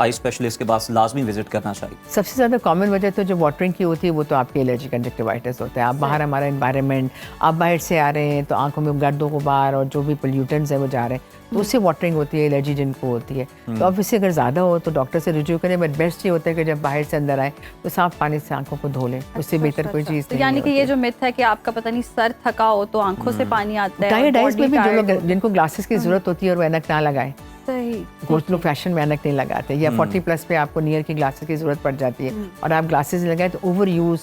आई स्पेशलिस्ट के पास लाजमी विजिट करना चाहिए? सबसे ज़्यादा कॉमन वजह तो जो वाटरिंग की होती है वो तो आपकी एलर्जी कंजक्टिवाइटिस होता है। आप बाहर, हमारा एनवायरनमेंट, आप बाहर से आ रहे हैं तो आंखों में गर्दों गुबार और जो भी पोल्यूटेंट्स है वो जा रहे हैं, तो उससे वाटरिंग होती है, एलर्जी जिनको होती है, तो ऑब्वियसली अगर ज़्यादा हो तो डॉक्टर से रुजू करें, बट बेस्ट ये होता है कि जब बाहर से अंदर आए तो साफ पानी से आंखों को धो लें, उससे बेहतर कोई चीज़ नहीं। यानी कि ये जो मिथ है कि आपका पता नहीं सर थका हो तो आंखों से पानी आता है, टायर्ड आइज में भी जो लोग जिनको ग्लासेस की जरूरत होती है और वो ऐनक ना लगाएं, सही, कुछ लोग फैशन में ऐनक नहीं लगाते, या 40+ पे आपको नियर की ग्लासेस की जरूरत पड़ जाती है और आप ग्लासेस लगाए तो ओवर यूज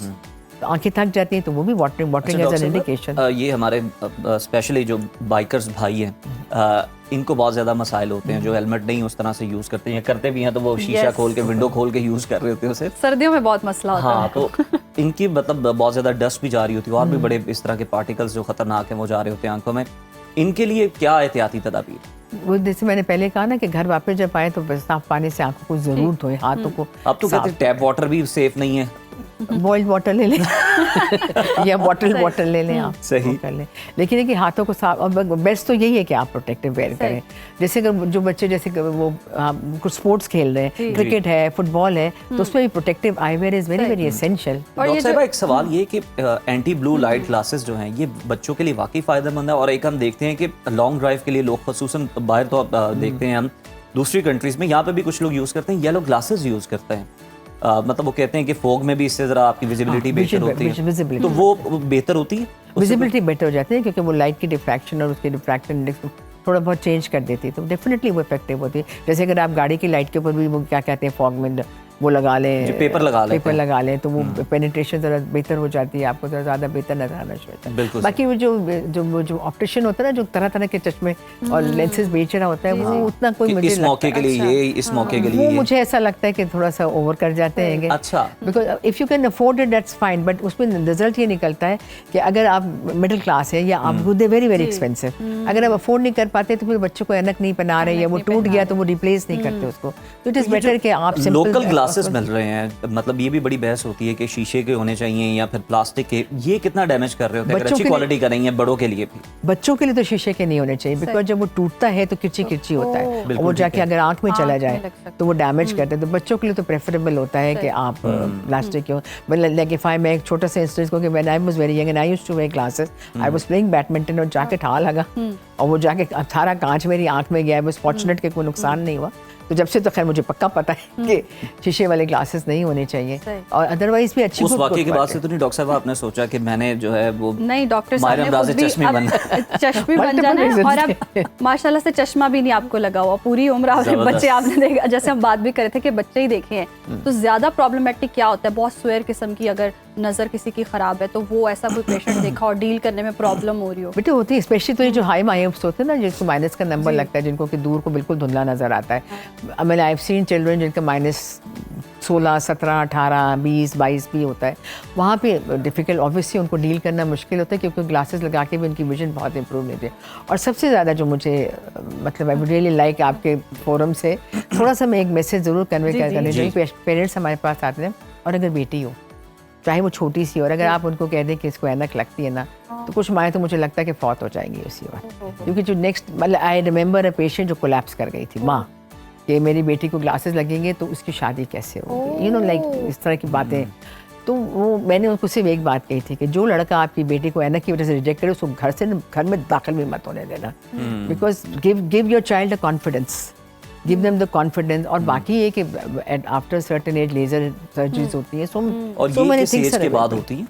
तो आंखें थक जाती हैं, तो वो भी वाटरिंग एज एन इंडिकेशन। ये हमारे स्पेशली जो बाइकर्स भाई हैं, इनको बहुत ज़्यादा मसाइल होते हैं, जो हेलमेट नहीं उस तरह से यूज़ करते हैं, करते भी हैं तो वो शीशा खोल के, विंडो खोल के यूज़ कर रहे होते हैं उसे, सर्दियों में बहुत मसला होता है। हाँ, तो इनकी मतलब बहुत ज़्यादा डस्ट भी जा रही होती है और भी बड़े इस तरह के पार्टिकल्स जो ख़तरनाक हैं वो जा रहे होते हैं आंखों में, इनके लिए क्या एहतियाती तदाबीर? वो जैसे मैंने पहले कहा ना कि घर वापस जब आए तो साफ पानी से आंखों को जरूर धोएं, हाथों को। अब तो कहते हैं टैप वाटर भी सेफ नहीं है, बॉइल्ड वाटर ले लें या बॉटल ले लें आप, सही। वो कर लें। लेकिन है कि हाथों को साफ, और बेस्ट तो यही है कि आप प्रोटेक्टिव वेयर करें। जैसे अगर जो बच्चे जैसे कि वो कुछ स्पोर्ट्स खेल रहे हैं, क्रिकेट है, फुटबॉल है, तो उसमें भी protective eyewear is very very essential. Doctor साहिबा, एक सवाल ये कि एंटी ब्लू लाइट ग्लासेस जो हैं ये बच्चों के लिए वाकई फायदेमंद है? और एक हम देखते हैं कि लॉन्ग ड्राइव के लिए लोग, खसूसन बाहर तो देखते हैं हम दूसरी कंट्रीज में, यहाँ पे भी कुछ लोग यूज़ करते हैं येलो ग्लासेस यूज़ करते हैं। मतलब वो कहते हैं कि फोग में भी इससे ज़रा आपकी विजिबिलिटी बेहतर होती है, तो वो बेहतर होती है, विजिबिलिटी बेटर हो जाती है क्योंकि वो लाइट की डिफ्रैक्शन और उसके डिफ्रैक्शन इंडेक्स थोड़ा बहुत चेंज कर देती है, तो डेफिनेटली वो इफेक्टिव होती है। जैसे अगर आप गाड़ी की लाइट के ऊपर भी वो क्या कहते हैं फॉग में वो लगा लें, पेपर लगा लें तो वो पेनिट्रेशन ज़रा बेहतर हो जाती है, आपको ज़्यादा बेहतर नजर आना शुरू होता है। बिल्कुल। बाकी वो जो ऑप्टिशियन होता है ना, जो तरह तरह के चश्मे और लेंसेज बेच रहा होता है, वो उतना कोई मुझे इस मौके के लिए ये, इस मौके के लिए वो ये, मुझे ऐसा लगता है कि थोड़ा सा ओवर कर जाते हैं। अच्छा, because if you can afford it that's fine, but उसमें रिजल्ट ये निकलता है कि अगर आप मिडिल क्लास है या आप दे वेरी वेरी एक्सपेंसिव, अगर आप अफोर्ड नहीं कर पाते तो फिर बच्चों को ऐनक नहीं पहना रहे या वो टूट गया तो वो रिप्लेस नहीं करते उसको, तो इट इज़ बेटर कि आप लोकल ग्लासेस मिल रहे हैं। मतलब ये भी बड़ी बहस होती है कि शीशे के होने चाहिए या फिर प्लास्टिक के, ये कितना डैमेज कर रहे होते हैं? अगर अच्छी क्वालिटी का नहीं है, बड़ों के लिए भी, बच्चों के लिए तो शीशे के नहीं होने चाहिए, बिकॉज जब वो टूटता है तो किरची किरची होता है और वो जाके अगर आंख में चला जाए तो वो डैमेज करता है। तो बच्चों के लिए तो प्रेफरेबल होता है कि आप प्लास्टिक के हो। लाइक इफ आई, मैं एक छोटा सा इंस्टेंस को कि when I was very young and I used to wear glasses, I was playing badminton और जाके ठा लगा और वो जाके सारा कांच मेरी आंख में गया। बस फॉर्चुनेट कि कोई नुकसान नहीं हुआ। तो जब से तो खैर मुझे पक्का पता है कि शीशे वाले ग्लासेस नहीं होने चाहिए, और अदरवाइज भी अच्छी। उस वाकये के बाद से तो नहीं डॉक्टर साहब आपने सोचा कि मैंने जो है वो नहीं, डॉक्टर साहब ने खुद भी चश्मे बन जाना है, और अब माशाल्लाह से चश्मा भी नहीं आपको लगा हुआ पूरी उम्र। आपने बच्चे आपने देखा, जैसे हम बात भी कर रहे थे कि बच्चे ही देखे हैं, तो ज्यादा प्रॉब्लमेटिक क्या होता है? बहुत स्वेयर किस्म की अगर नजर किसी की खराब है तो वो ऐसा कोई पेशेंट देखा और डील करने में प्रॉब्लम हो रही हो? बेटे होती है, स्पेशली तो ये जो हाई मायोप्स होते हैं ना, जिसको माइनस का नंबर लगता है, जिनको कि दूर को बिल्कुल धुंधला नजर आता है। मैंने आई हैव सीन चिल्ड्रन जिनका -16, 17, 18, 20, 22 भी होता है। वहाँ पे डिफ़िकल्ट, ऑब्वियसली उनको डील करना मुश्किल होता है क्योंकि ग्लासेस लगा के भी उनकी विजन बहुत इंप्रूव नहीं होती। और सबसे ज़्यादा जो मुझे मतलब आई वुड रियली लाइक आपके फोरम से थोड़ा सा मैं एक मैसेज ज़रूर कन्वे करने चाहिए। पेरेंट्स हमारे पास आते हैं, और अगर बेटी हो चाहे वो छोटी सी, और अगर आप उनको कह दें कि इसको ऐनक लगती है ना, तो कुछ माएँ तो मुझे लगता है कि फौत हो जाएंगी उसी वक्त। क्योंकि जो नेक्स्ट, मतलब आई रिमेंबर अ पेशेंट जो कोलैप्स कर गई थी, माँ कि मेरी बेटी को ग्लासेस लगेंगे तो उसकी शादी कैसे होगी, यू नो लाइक इस तरह की बातें। तो वो मैंने उनको सिर्फ एक बात कही थी कि जो लड़का आपकी बेटी को ऐनक की वजह से रिजेक्ट करे, उसको घर में दाखिल भी मत होने देना, because give your child a confidence, give them the confidence. और बाकी ये कि after certain age laser surgeries होती है, और ये किस एज के बाद होती है?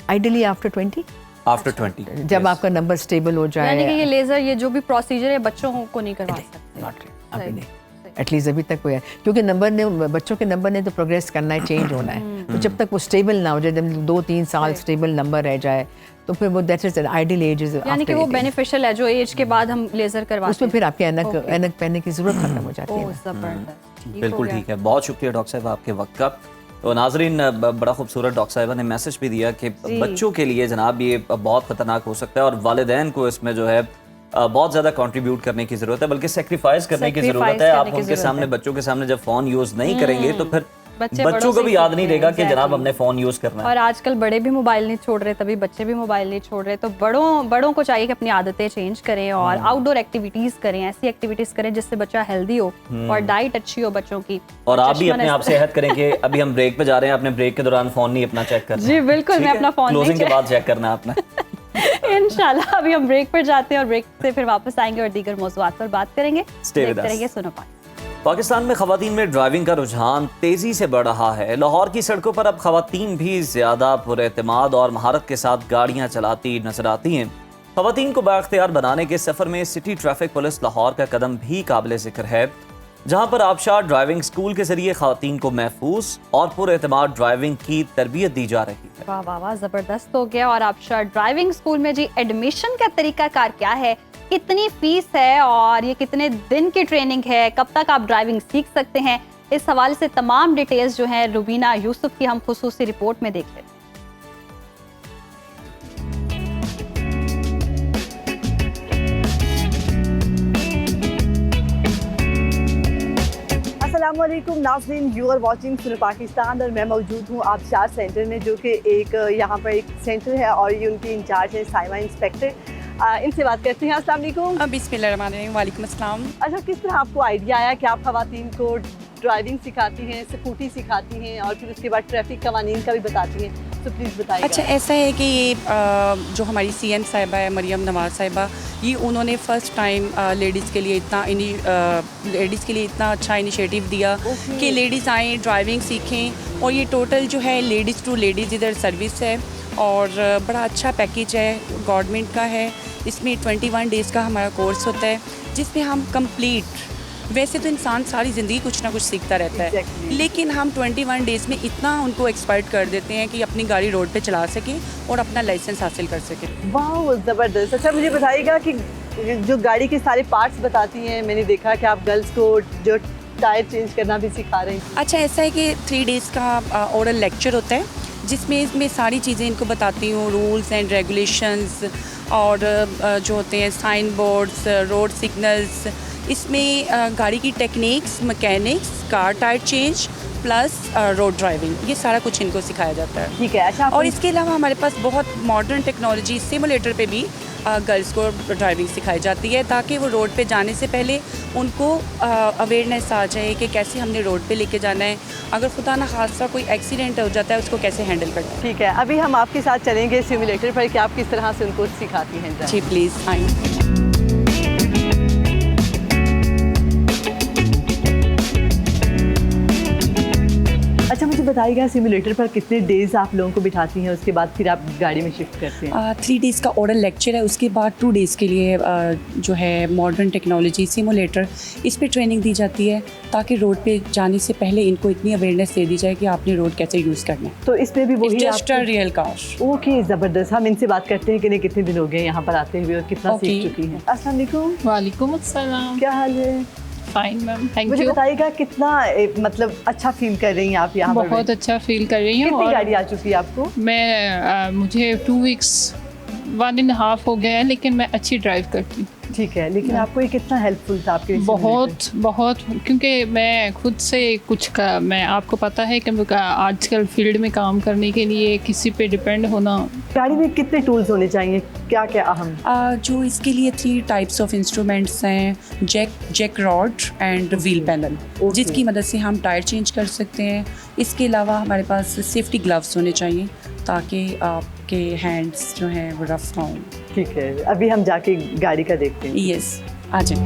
आइडियली आफ्टर 20, आफ्टर 20, जब आपका नंबर स्टेबल हो जाए। यानी कि ये लेजर, ये जो भी प्रोसीजर है बच्चों को नहीं करवा सकते? अभी नहीं, एटलीस्ट अभी तक कोई है, क्योंकि नंबर ने, बच्चों के नंबर ने तो प्रोग्रेस करना है, चेंज होना है। तो जब तक वो स्टेबल ना हो जाए, जब 2-3 साल स्टेबल नंबर रह जाए, तो फिर वो that is ideal age is, यानी कि वो बेनिफिशियल है जो एज के बाद हम लेजर करवाते हैं। उसमें फिर आपके ऐनक पहनने की जरूरत खत्म हो जाती है। बिल्कुल ठीक है, बहुत शुक्रिया डॉक्टर साहब आपके वक्त का। तो नाजरीन, बड़ा खूबसूरत डॉक्टर साहिबा ने मैसेज भी दिया कि बच्चों के लिए जनाब ये बहुत ख़तरनाक हो सकता है, और वालिदैन को इसमें जो है बहुत ज़्यादा कंट्रीब्यूट करने की ज़रूरत है, बल्कि सेक्रीफाइस करने की ज़रूरत है। आप उनके सामने, बच्चों के सामने जब फ़ोन यूज़ नहीं करेंगे तो फिर बच्चों को भी याद नहीं रहेगा कि जनाब हमने फ़ोन यूज़ करना है। और आजकल बड़े भी मोबाइल नहीं छोड़ रहे, तभी बच्चे भी मोबाइल नहीं छोड़ रहे। तो बड़ों को चाहिए कि अपनी आदतें चेंज करें और आउटडोर एक्टिविटीज़ करें, ऐसी एक्टिविटीज़ करें जिससे बच्चा हेल्दी हो और डाइट अच्छी हो बच्चों की। और आप भी अपने आप से सेहत करें कि अभी हम ब्रेक पे जा रहे हैं, अपने ब्रेक के दौरान फ़ोन नहीं अपना चेक करना। जी बिल्कुल, मैं अपना फ़ोन क्लोजिंग के बाद चेक करना आपने। इंशाल्लाह। अभी हम ब्रेक पर जाते हैं और ब्रेक से फिर वापस आएंगे और दीगर मौज़ूआत पर बात करेंगे। करेंगे सुनो पाएं। पाकिस्तान में ख़वातीन में ड्राइविंग का रुझान तेज़ी से बढ़ रहा है। लाहौर की सड़कों पर अब ख़वातीन भी ज़्यादा पुरएतमाद और महारत के साथ गाड़ियाँ चलाती नजर आती हैं। ख़वातीन को बाख्तियार बनाने के सफ़र में सिटी ट्रैफिक पुलिस लाहौर का कदम भी काबिल ज़िक्र है, जहाँ पर आबशार ड्राइविंग स्कूल के जरिए ख़वातीन को महफूज और पुरएतमाद ड्राइविंग की तरबियत दी जा रही है। वाह वाह वाह, ज़बरदस्त हो गया। और आबशार ड्राइविंग स्कूल में जी एडमिशन का तरीकाकार क्या है, कितनी फीस है और ये कितने दिन की ट्रेनिंग है, कब तक आप ड्राइविंग सीख सकते हैं, इस हवाले से तमाम डिटेल्स जो हैं रुबीना यूसुफ की हम खुसूसी रिपोर्ट में देख लेते हैं। अस्सलाम वालेकुम नाज़रीन, यू आर वाचिंग सुनो पाकिस्तान और मैं मौजूद हूँ आबशार सेंटर में, जो कि एक यहाँ पर एक सेंटर है और ये उनकी इंचार्ज है साइमा इंस्पेक्टर। इनसे बात करते हैं। अस्सलाम वालेकुम। बिस्मिल्लाहिर्रहमानिर्रहीम। वालेकुम अस्सलाम। अच्छा, किस तरह आपको आइडिया आया कि आप ख़वातीन को ड्राइविंग सिखाती हैं, स्कूटी सिखाती हैं और फिर उसके बाद ट्रैफिक कवानीन का भी बताती हैं, तो प्लीज़ बताइए। अच्छा, ऐसा है कि ये जो हमारी CM साहिबा है मरियम नवाज साहिबा, ये उन्होंने फ़र्स्ट टाइम लेडीज़ के लिए इतना अच्छा इनिशिएटिव दिया कि लेडीज़ आएँ, ड्राइविंग सीखें। और ये टोटल जो है लेडीज़ टू लेडीज़ इधर सर्विस है और बड़ा अच्छा पैकेज है, गवर्नमेंट का है। इसमें 21 डेज़ का हमारा कोर्स होता है जिसमें हम कंप्लीट, वैसे तो इंसान सारी ज़िंदगी कुछ ना कुछ सीखता रहता है, लेकिन हम 21 डेज़ में इतना उनको एक्सपर्ट कर देते हैं कि अपनी गाड़ी रोड पे चला सके और अपना लाइसेंस हासिल कर सके। वाह, ज़बरदस्त। अच्छा, मुझे बताइएगा कि जो गाड़ी के सारे पार्ट्स बताती हैं, मैंने देखा कि आप गर्ल्स को जो टायर चेंज करना भी सिखा रहे हैं। अच्छा, ऐसा है कि 3 डेज़ का ओरल लेक्चर होता है जिसमें सारी चीज़ें इनको बताती हूँ, रूल्स एंड रेगुलेशंस और जो होते हैं साइन बोर्ड्स, रोड सिग्नल्स, इसमें गाड़ी की techniques, mechanics, car tyre change plus road driving, ये सारा कुछ इनको सिखाया जाता है। ठीक है। अच्छा, और इसके अलावा हमारे पास बहुत मॉडर्न टेक्नोलॉजी सिमुलेटर पे भी गर्ल्स को ड्राइविंग सिखाई जाती है ताकि वो रोड पे जाने से पहले उनको अवेयरनेस आ जाए कि कैसे हमने रोड पे लेके जाना है, अगर खुदा ना खास्ता कोई एक्सीडेंट हो जाता है उसको कैसे हैंडल करना है। ठीक है, अभी हम आपके साथ चलेंगे सिमुलेटर पर कि आप किस तरह से उनको सिखाती हैं। जी प्लीज़ आइए। अच्छा, मुझे बताइएगा सिमुलेटर पर कितने डेज़ आप लोगों को बिठाती हैं, उसके बाद फिर आप गाड़ी में शिफ्ट करते हैं? 3 डेज़ का ओरल लेक्चर है, उसके बाद 2 डेज़ के लिए जो है मॉडर्न टेक्नोलॉजी सिमुलेटर, इस पे ट्रेनिंग दी जाती है ताकि रोड पे जाने से पहले इनको इतनी अवेयरनेस दे दी जाए कि आपने रोड कैसे यूज़ करना है। तो इसमें भी वही just a real car. Okay, ज़बरदस्त। हम इनसे बात करते हैं कि इन्हें कितने दिन हो गए यहाँ पर आते हुए और कितना सीख चुकी हैं। अस्सलाम वालेकुम। वालेकुम अस्सलाम। क्या हाल है? फाइन मैम, थैंक मुझे यू। बताइएगा कितना मतलब अच्छा फील कर रही हैं आप यहाँ पर? बहुत अच्छा फील कर रही हूँ। कितनी गाड़ी आ चुकी है आपको? मुझे 2 वीक्स 1.5 हो गया है, लेकिन मैं अच्छी ड्राइव करती हूँ। ठीक है, लेकिन आपको ये कितना हेल्पफुल था आपके लिए? बहुत, क्योंकि मैं खुद से मैं आपको पता है कि आजकल फील्ड में काम करने के लिए किसी पे डिपेंड होना। गाड़ी में कितने टूल्स होने चाहिए, क्या क्या अहम? जो इसके लिए 3 टाइप्स ऑफ इंस्ट्रूमेंट्स हैं, jack rod and wheel panel, जिसकी मदद से हम टायर चेंज कर सकते हैं। इसके अलावा हमारे पास सेफ्टी ग्लव्स होने चाहिए ताकि आपके हैंड्स जो हैं वो रफ ना हों। ठीक है, अभी हम जाके गाड़ी का देखते हैं। यस, आ जाए।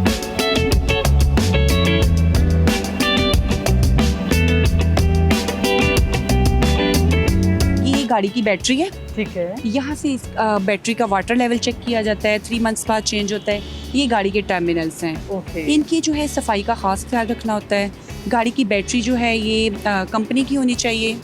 ये गाड़ी की बैटरी है। ठीक है। यहाँ से इस बैटरी का वाटर लेवल चेक किया जाता है, 3 मंथ्स बाद चेंज होता है। ये गाड़ी के टर्मिनल्स हैं। ओके। इनकी जो है सफाई का ख़ास ख्याल रखना होता है। गाड़ी की बैटरी जो है ये कंपनी की होनी चाहिए,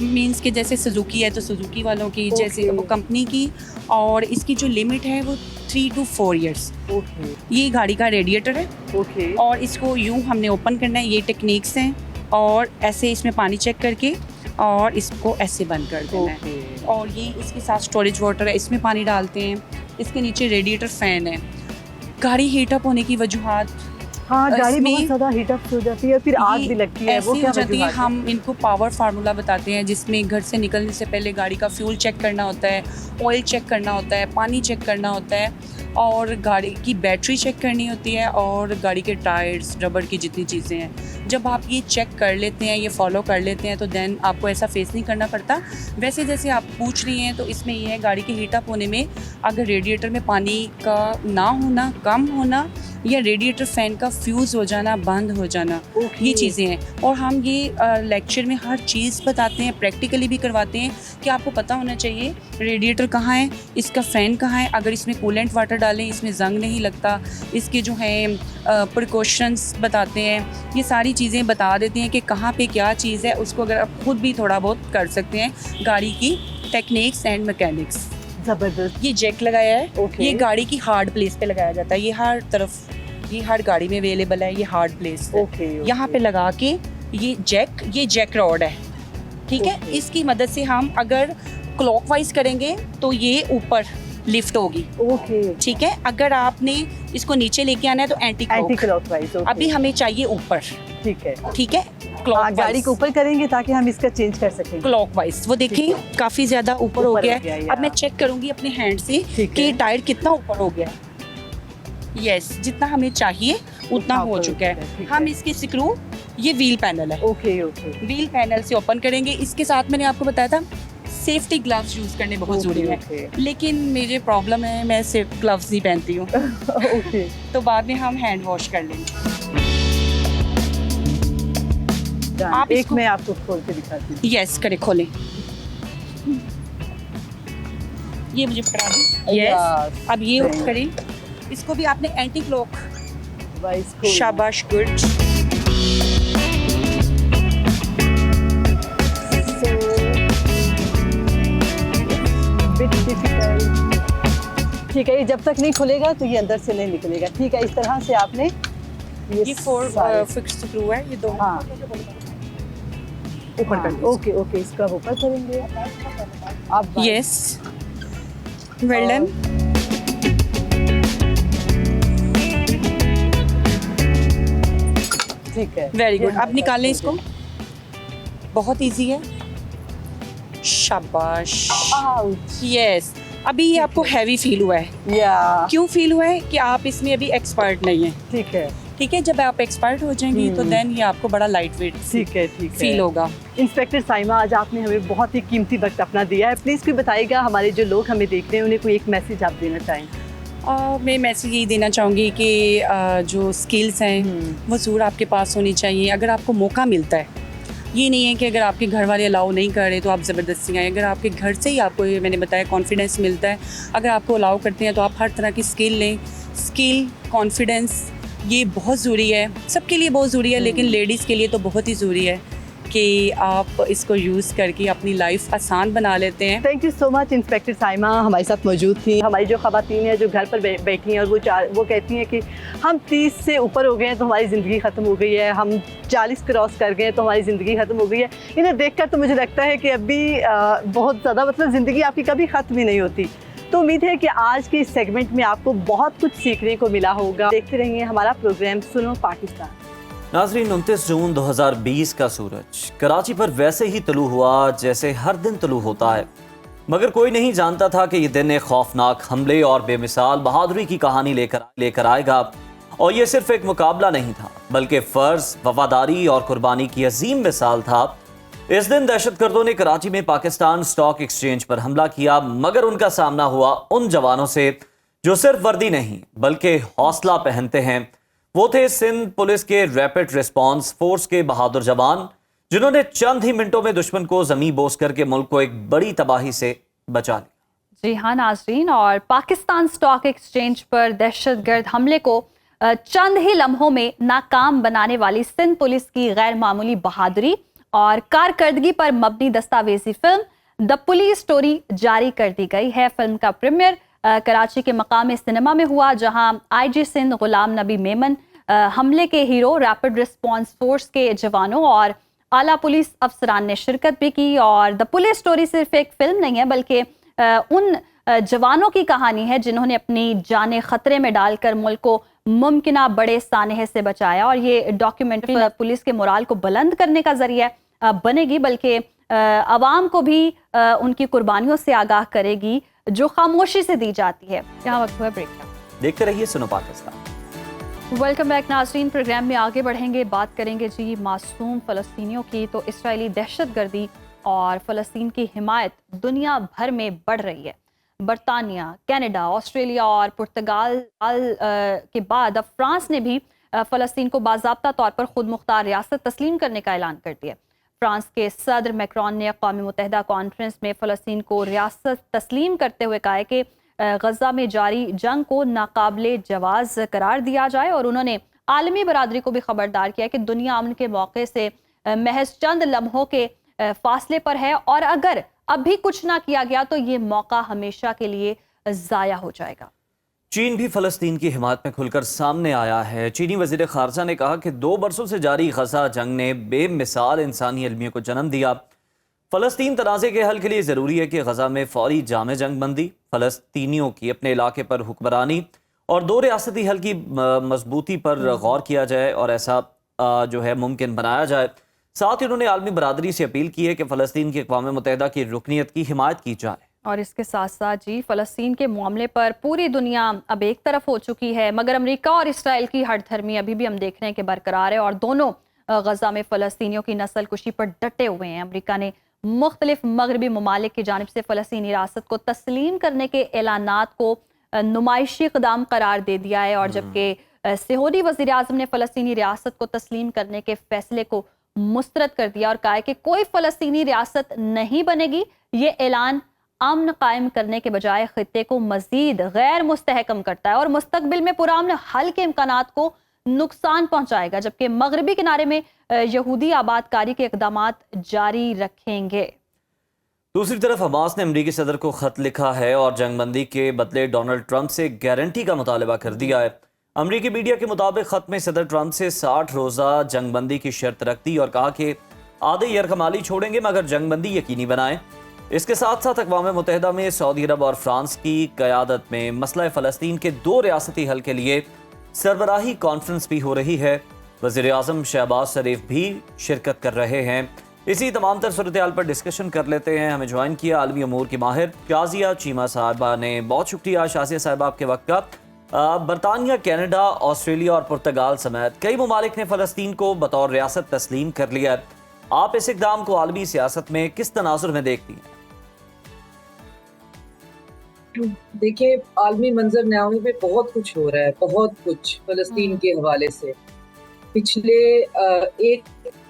मींस कि जैसे सुजुकी है तो सुजुकी वालों की, जैसे वो कंपनी की, और इसकी जो लिमिट है वो 3 to 4 ईयर्स। ओके। ये गाड़ी का रेडिएटर है। ओके। और इसको यूँ हमने ओपन करना है, ये टेक्निक्स हैं, और ऐसे इसमें पानी चेक करके और इसको ऐसे बंद कर देना है। और ये इसके साथ स्टोरेज वाटर है, इसमें पानी डालते हैं। इसके नीचे रेडिएटर फ़ैन है। गाड़ी हीटअप होने की वजूहात, हाँ, गाड़ी इसमें बहुत ज़्यादा हीटअप हो जाती है, फिर आग भी लगती है, वो ऐसी क्या हो जाती है। वजूहात है? हम इनको पावर फार्मूला बताते हैं जिसमें घर से निकलने से पहले गाड़ी का फ्यूल चेक करना होता है, ऑयल चेक करना होता है, पानी चेक करना होता है, और गाड़ी की बैटरी चेक करनी होती है, और गाड़ी के टायर्स, रबड़ की जितनी चीज़ें हैं। जब आप ये चेक कर लेते हैं, ये फॉलो कर लेते हैं, तो देन आपको ऐसा फेस नहीं करना पड़ता। वैसे जैसे आप पूछ रही हैं, तो इसमें ये है गाड़ी के हीटअप होने में अगर रेडिएटर में पानी का ना होना, कम होना, या रेडिएटर फ़ैन का फ्यूज़ हो जाना, बंद हो जाना, ये चीज़ें हैं। और हम ये लेक्चर में हर चीज़ बताते हैं, प्रैक्टिकली भी करवाते हैं कि आपको पता होना चाहिए रेडिएटर कहाँ है, इसका फ़ैन कहाँ है, अगर इसमें कूलेंट वाटर डालें इसमें जंग नहीं लगता, इसके जो हैं प्रिकॉशंस बताते हैं, ये सारी चीज़ें बता देते हैं कि कहाँ पे क्या चीज़ है। उसको अगर आप खुद भी थोड़ा बहुत कर सकते हैं, गाड़ी की टेक्निक्स एंड मैकेनिक्स। ज़बरदस्त। ये जैक लगाया है। ओके। ये गाड़ी की हार्ड प्लेस पे लगाया जाता है, ये हर तरफ, ये हर गाड़ी में अवेलेबल है, ये हार्ड प्लेस है। ओके। यहाँ पे लगा के ये जैक रॉड है, ठीक है। इसकी मदद से हम अगर क्लॉकवाइज करेंगे तो ये ऊपर लिफ्ट होगी। ओके। ठीक है, अगर आपने इसको नीचे लेके आना है तो एंटी क्लॉकवाइज। अभी हमें चाहिए ऊपर। ठीक है। ठीक है, हाँ, क्लॉक गाड़ी को ऊपर करेंगे ताकि हम इसका चेंज कर सकें। क्लॉकवाइज। वो देखिए काफी ज्यादा ऊपर हो ऊपर गया हो गया, है। या। अब मैं चेक करूंगी अपने हैंड से ठीक कि है। टायर कितना ऊपर हो गया है। यस, जितना हमें चाहिए उतना उतना हो ऊपर चुका हो है। चुका है, ठीक हम है। इसके स्क्रू, ये व्हील पैनल है, ओके ओके व्हील पैनल से ओपन करेंगे। इसके साथ मैंने आपको बताया था सेफ्टी ग्लव्स यूज करने बहुत ओके, जरूरी है, ओके। लेकिन मेरे प्रॉब्लम है मैं सिर्फ ग्लव्स नहीं पहनती हूँ। ओके। तो बाद में हम हैंड वॉश कर लेंगे। आप एक इसको- मैं आपको खोल के दिखाती हूँ। यस, करे खोलें। ये मुझे पकड़ा दें। Yes, यस, अब ये same. करें। इसको भी आपने एंटी क्लॉक, वाइस खोल। शाबाश, गुड। So, bit difficult. ठीक है, ये जब तक नहीं खुलेगा तो ये अंदर से नहीं निकलेगा। ठीक है, इस तरह से आपने ये 4 सारे- फिक्स स्क्रू है, ये दो हाँ। ऊपर कर दो। ओके ओके, इसको अब ऊपर करेंगे। अब यस, वेल डन। ठीक है, वेरी गुड। ये अब निकालें हमारा इसको। बहुत इजी है, शाबाश। Ouch. यस, अभी ये आपको हैवी फील हुआ है। या क्यों फील हुआ है? कि आप इसमें अभी एक्सपर्ट नहीं हैं। ठीक है ठीक है, जब आप एक्सपर्ट हो जाएंगी तो देन ये आपको बड़ा लाइट वेट ठीक है ठीक है। फील होगा। इंस्पेक्टर साइमा, आज आपने हमें बहुत ही कीमती वक्त अपना दिया है। प्लीज़ कोई बताइएगा, हमारे जो लोग हमें देख रहे हैं उन्हें कोई एक मैसेज आप देना चाहें। मैं मैसेज यही देना चाहूँगी कि जो स्किल्स हैं वो ज़रूर आपके पास होनी चाहिए। अगर आपको मौका मिलता है, ये नहीं है कि अगर आपके घर वाले अलाउ नहीं कर रहे तो आप ज़बरदस्ती आए। अगर आपके घर से ही आपको, ये मैंने बताया, कॉन्फिडेंस मिलता है, अगर आपको अलाउ करते हैं तो आप हर तरह की स्किल लें। स्किल, कॉन्फिडेंस, ये बहुत ज़रूरी है, सबके लिए बहुत ज़रूरी है, लेकिन लेडीज़ के लिए तो बहुत ही ज़रूरी है कि आप इसको यूज़ करके अपनी लाइफ आसान बना लेते हैं। Thank you so much. Inspector Saima हमारे साथ मौजूद थी। हमारी जो ख़वातीन हैं जो घर पर बैठी हैं और वो कहती हैं कि हम 30 से ऊपर हो गए हैं तो हमारी ज़िंदगी ख़त्म हो गई है, हम 40 क्रॉस कर गए हैं तो हमारी ज़िंदगी ख़त्म हो गई है। इन्हें देखकर तो मुझे लगता है कि अभी बहुत ज़्यादा, मतलब ज़िंदगी आपकी कभी ख़त्म ही नहीं होती। तो उम्मीद है कि आज के इस सेगमेंट में आपको बहुत कुछ सीखने को मिला होगा। देखते रहिए हमारा प्रोग्राम सुनो पाकिस्तान। नाजरीन, 29 जून 2020 का सूरज कराची पर वैसे ही तुलू हुआ जैसे हर दिन तुलू होता है, मगर कोई नहीं जानता था कि ये दिन एक खौफनाक हमले और बेमिसाल बहादुरी की कहानी लेकर आएगा। और ये सिर्फ एक मुकाबला नहीं था, बल्कि फ़र्ज, वफादारी और कुर्बानी की अजीम मिसाल था। इस दिन दहशतगर्दों ने कराची में पाकिस्तान स्टॉक एक्सचेंज पर हमला किया, मगर उनका सामना हुआ उन जवानों से जो सिर्फ वर्दी नहीं बल्कि हौसला पहनते हैं। वो थे सिंध पुलिस के रैपिड रिस्पांस फोर्स के बहादुर जवान, जिन्होंने चंद ही मिनटों में दुश्मन को जमीन बोस करके मुल्क को एक बड़ी तबाही से बचा लिया। जी हाँ नाजरीन, और पाकिस्तान स्टॉक एक्सचेंज पर दहशतगर्द हमले को चंद ही लम्हों में नाकाम बनाने वाली सिंध पुलिस की गैर मामूली बहादुरी और कारकर्दगी पर मबनी दस्तावेजी फिल्म द पुलिस स्टोरी जारी कर दी गई है। फिल्म का प्रीमियर कराची के मकाम सिनेमा में हुआ, जहां आईजी सिंध गुलाम नबी मेमन, हमले के हीरो रैपिड रिस्पांस फोर्स के जवानों और आला पुलिस अफसरान ने शिरकत भी की। और द पुलिस स्टोरी सिर्फ एक फिल्म नहीं है, बल्कि उन जवानों की कहानी है जिन्होंने अपनी जानें खतरे में डालकर मुल्क को मुमकिना बड़े सानहे से बचाया। और ये डॉक्यूमेंट्री पुलिस के मोराल को बुलंद करने का जरिया बनेगी, बल्कि अवाम को भी उनकी कुर्बानियों से आगाह करेगी जो खामोशी से दी जाती है। यहाँ वक्त हुआ ब्रेक का। देखते रहिए सुनो पाकिस्तान। वेलकम बैक नाज़रीन। प्रोग्राम में आगे बढ़ेंगे, बात करेंगे जी मासूम फ़लस्तीनियों की। तो इसराइली दहशतगर्दी और फ़लस्तीन की हिमायत दुनिया भर में बढ़ रही है। बरतानिया, कनाडा, ऑस्ट्रेलिया और पुर्तगाल के बाद अब फ्रांस ने भी फ़लस्तीन को बाज़ाब्ता तौर पर खुद मुख्तार रियासत तस्लीम करने का ऐलान कर दिया। फ्रांस के सदर मैक्रोन ने अक़वाम मुत्तहिदा कॉन्फ्रेंस में फ़लस्तीन को रियासत तस्लीम करते हुए कहा है कि गज़ा में जारी जंग को नाकाबिले जवाज़ करार दिया जाए। और उन्होंने आलमी बरादरी को भी खबरदार किया कि दुनिया अमन के मौके से महज चंद लम्हों के फासले पर है, और अगर अब भी कुछ ना किया गया तो ये मौका हमेशा के लिए ज़ाया हो जाएगा। चीन भी फ़लस्तीन की हिमायत में खुलकर सामने आया है। चीनी वज़ीर ख़ारजा ने कहा कि 2 बरसों से जारी गज़ा जंग ने बेमिसाल इंसानी अलमियों को जन्म दिया। फ़लस्तीन तनाज़े के हल के लिए ज़रूरी है कि गज़ा में फ़ौरी जामे जंग बंदी, फ़लस्तीनियों की अपने इलाके पर हुक्मरानी और 2 रियासती हल की मजबूती पर गौर किया जाए। और ऐसा जो है मुमकिन बनाया जाए। साथ ही उन्होंने आलमी बरादरी से अपील की है कि फ़लस्तीन की अक़वाम मुत्तहिदा की रुकनीत की हिमायत की जाए। और इसके साथ साथ जी फ़लस्तीन के मामले पर पूरी दुनिया अब एक तरफ हो चुकी है, मगर अमेरिका और इसराइल की हठधर्मी अभी भी हम देख रहे हैं कि बरकरार है और दोनों गजा में फ़लस्तीनियों की नस्ल कुशी पर डटे हुए हैं। अमेरिका ने मुख्तलिफ मगरबी ममालिक की जानिब से फ़लस्तीनी रियासत को तस्लीम करने के ऐलानात को नुमाइशी इक़दाम करार दे दिया है, और जबकि सऊदी वज़ीर आज़म ने फ़लस्तीनी रियासत को तस्लीम करने के फैसले को मुस्तरद कर दिया और कहा है कि कोई फ़लस्तीनी रियासत नहीं बनेगी। ये ऐलान अमन कायम करने के बजाय खित्ते को मजीद गैर मुस्तहकम करता है और मुस्तकबिल में पुरअमन हल के इम्कानात को नुकसान पहुंचाएगा, जबकि मगरबी किनारे में यहूदी आबादकारी के इक़दामात जारी रखेंगे। दूसरी तरफ हमास ने अमरीकी सदर को खत लिखा है और जंगबंदी के बदले डोनाल्ड ट्रंप से गारंटी का मुतालबा कर दिया है। अमरीकी मीडिया के मुताबिक खत में सदर ट्रंप से 60 रोज़ा जंगबंदी की शर्त रख दी और कहा कि आधे यरकमाली छोड़ेंगे मगर जंगबंदी यकीनी बनाएं। इसके साथ साथ अक़वाम मुत्तहिदा में सऊदी अरब और फ्रांस की क़यादत में मसला फ़लस्तीन के 2 रियासती हल के लिए सरबराही कॉन्फ्रेंस भी हो रही है। वज़ीर आज़म शहबाज शरीफ भी शिरकत कर रहे हैं। इसी तमाम तर सूरत हाल पर डिस्कशन कर लेते हैं। हमें ज्वाइन किया आलमी अमूर की माहिर शाज़िया चीमा साहिबा ने। बहुत शुक्रिया शाज़िया साहिबा आपके वक्त का। बरतानिया, कनाडा, ऑस्ट्रेलिया और पुर्तगाल समेत कई ममालिक ने फ़लस्तीन को बतौर रियासत तस्लीम कर लिया है। आप इस इक़दाम को आलमी सियासत में किस तनाजुर में देखती हैं? देखिए, आलमी मंजरनामे पे बहुत कुछ हो रहा है, बहुत कुछ फ़लस्तीन के हवाले से। पिछले एक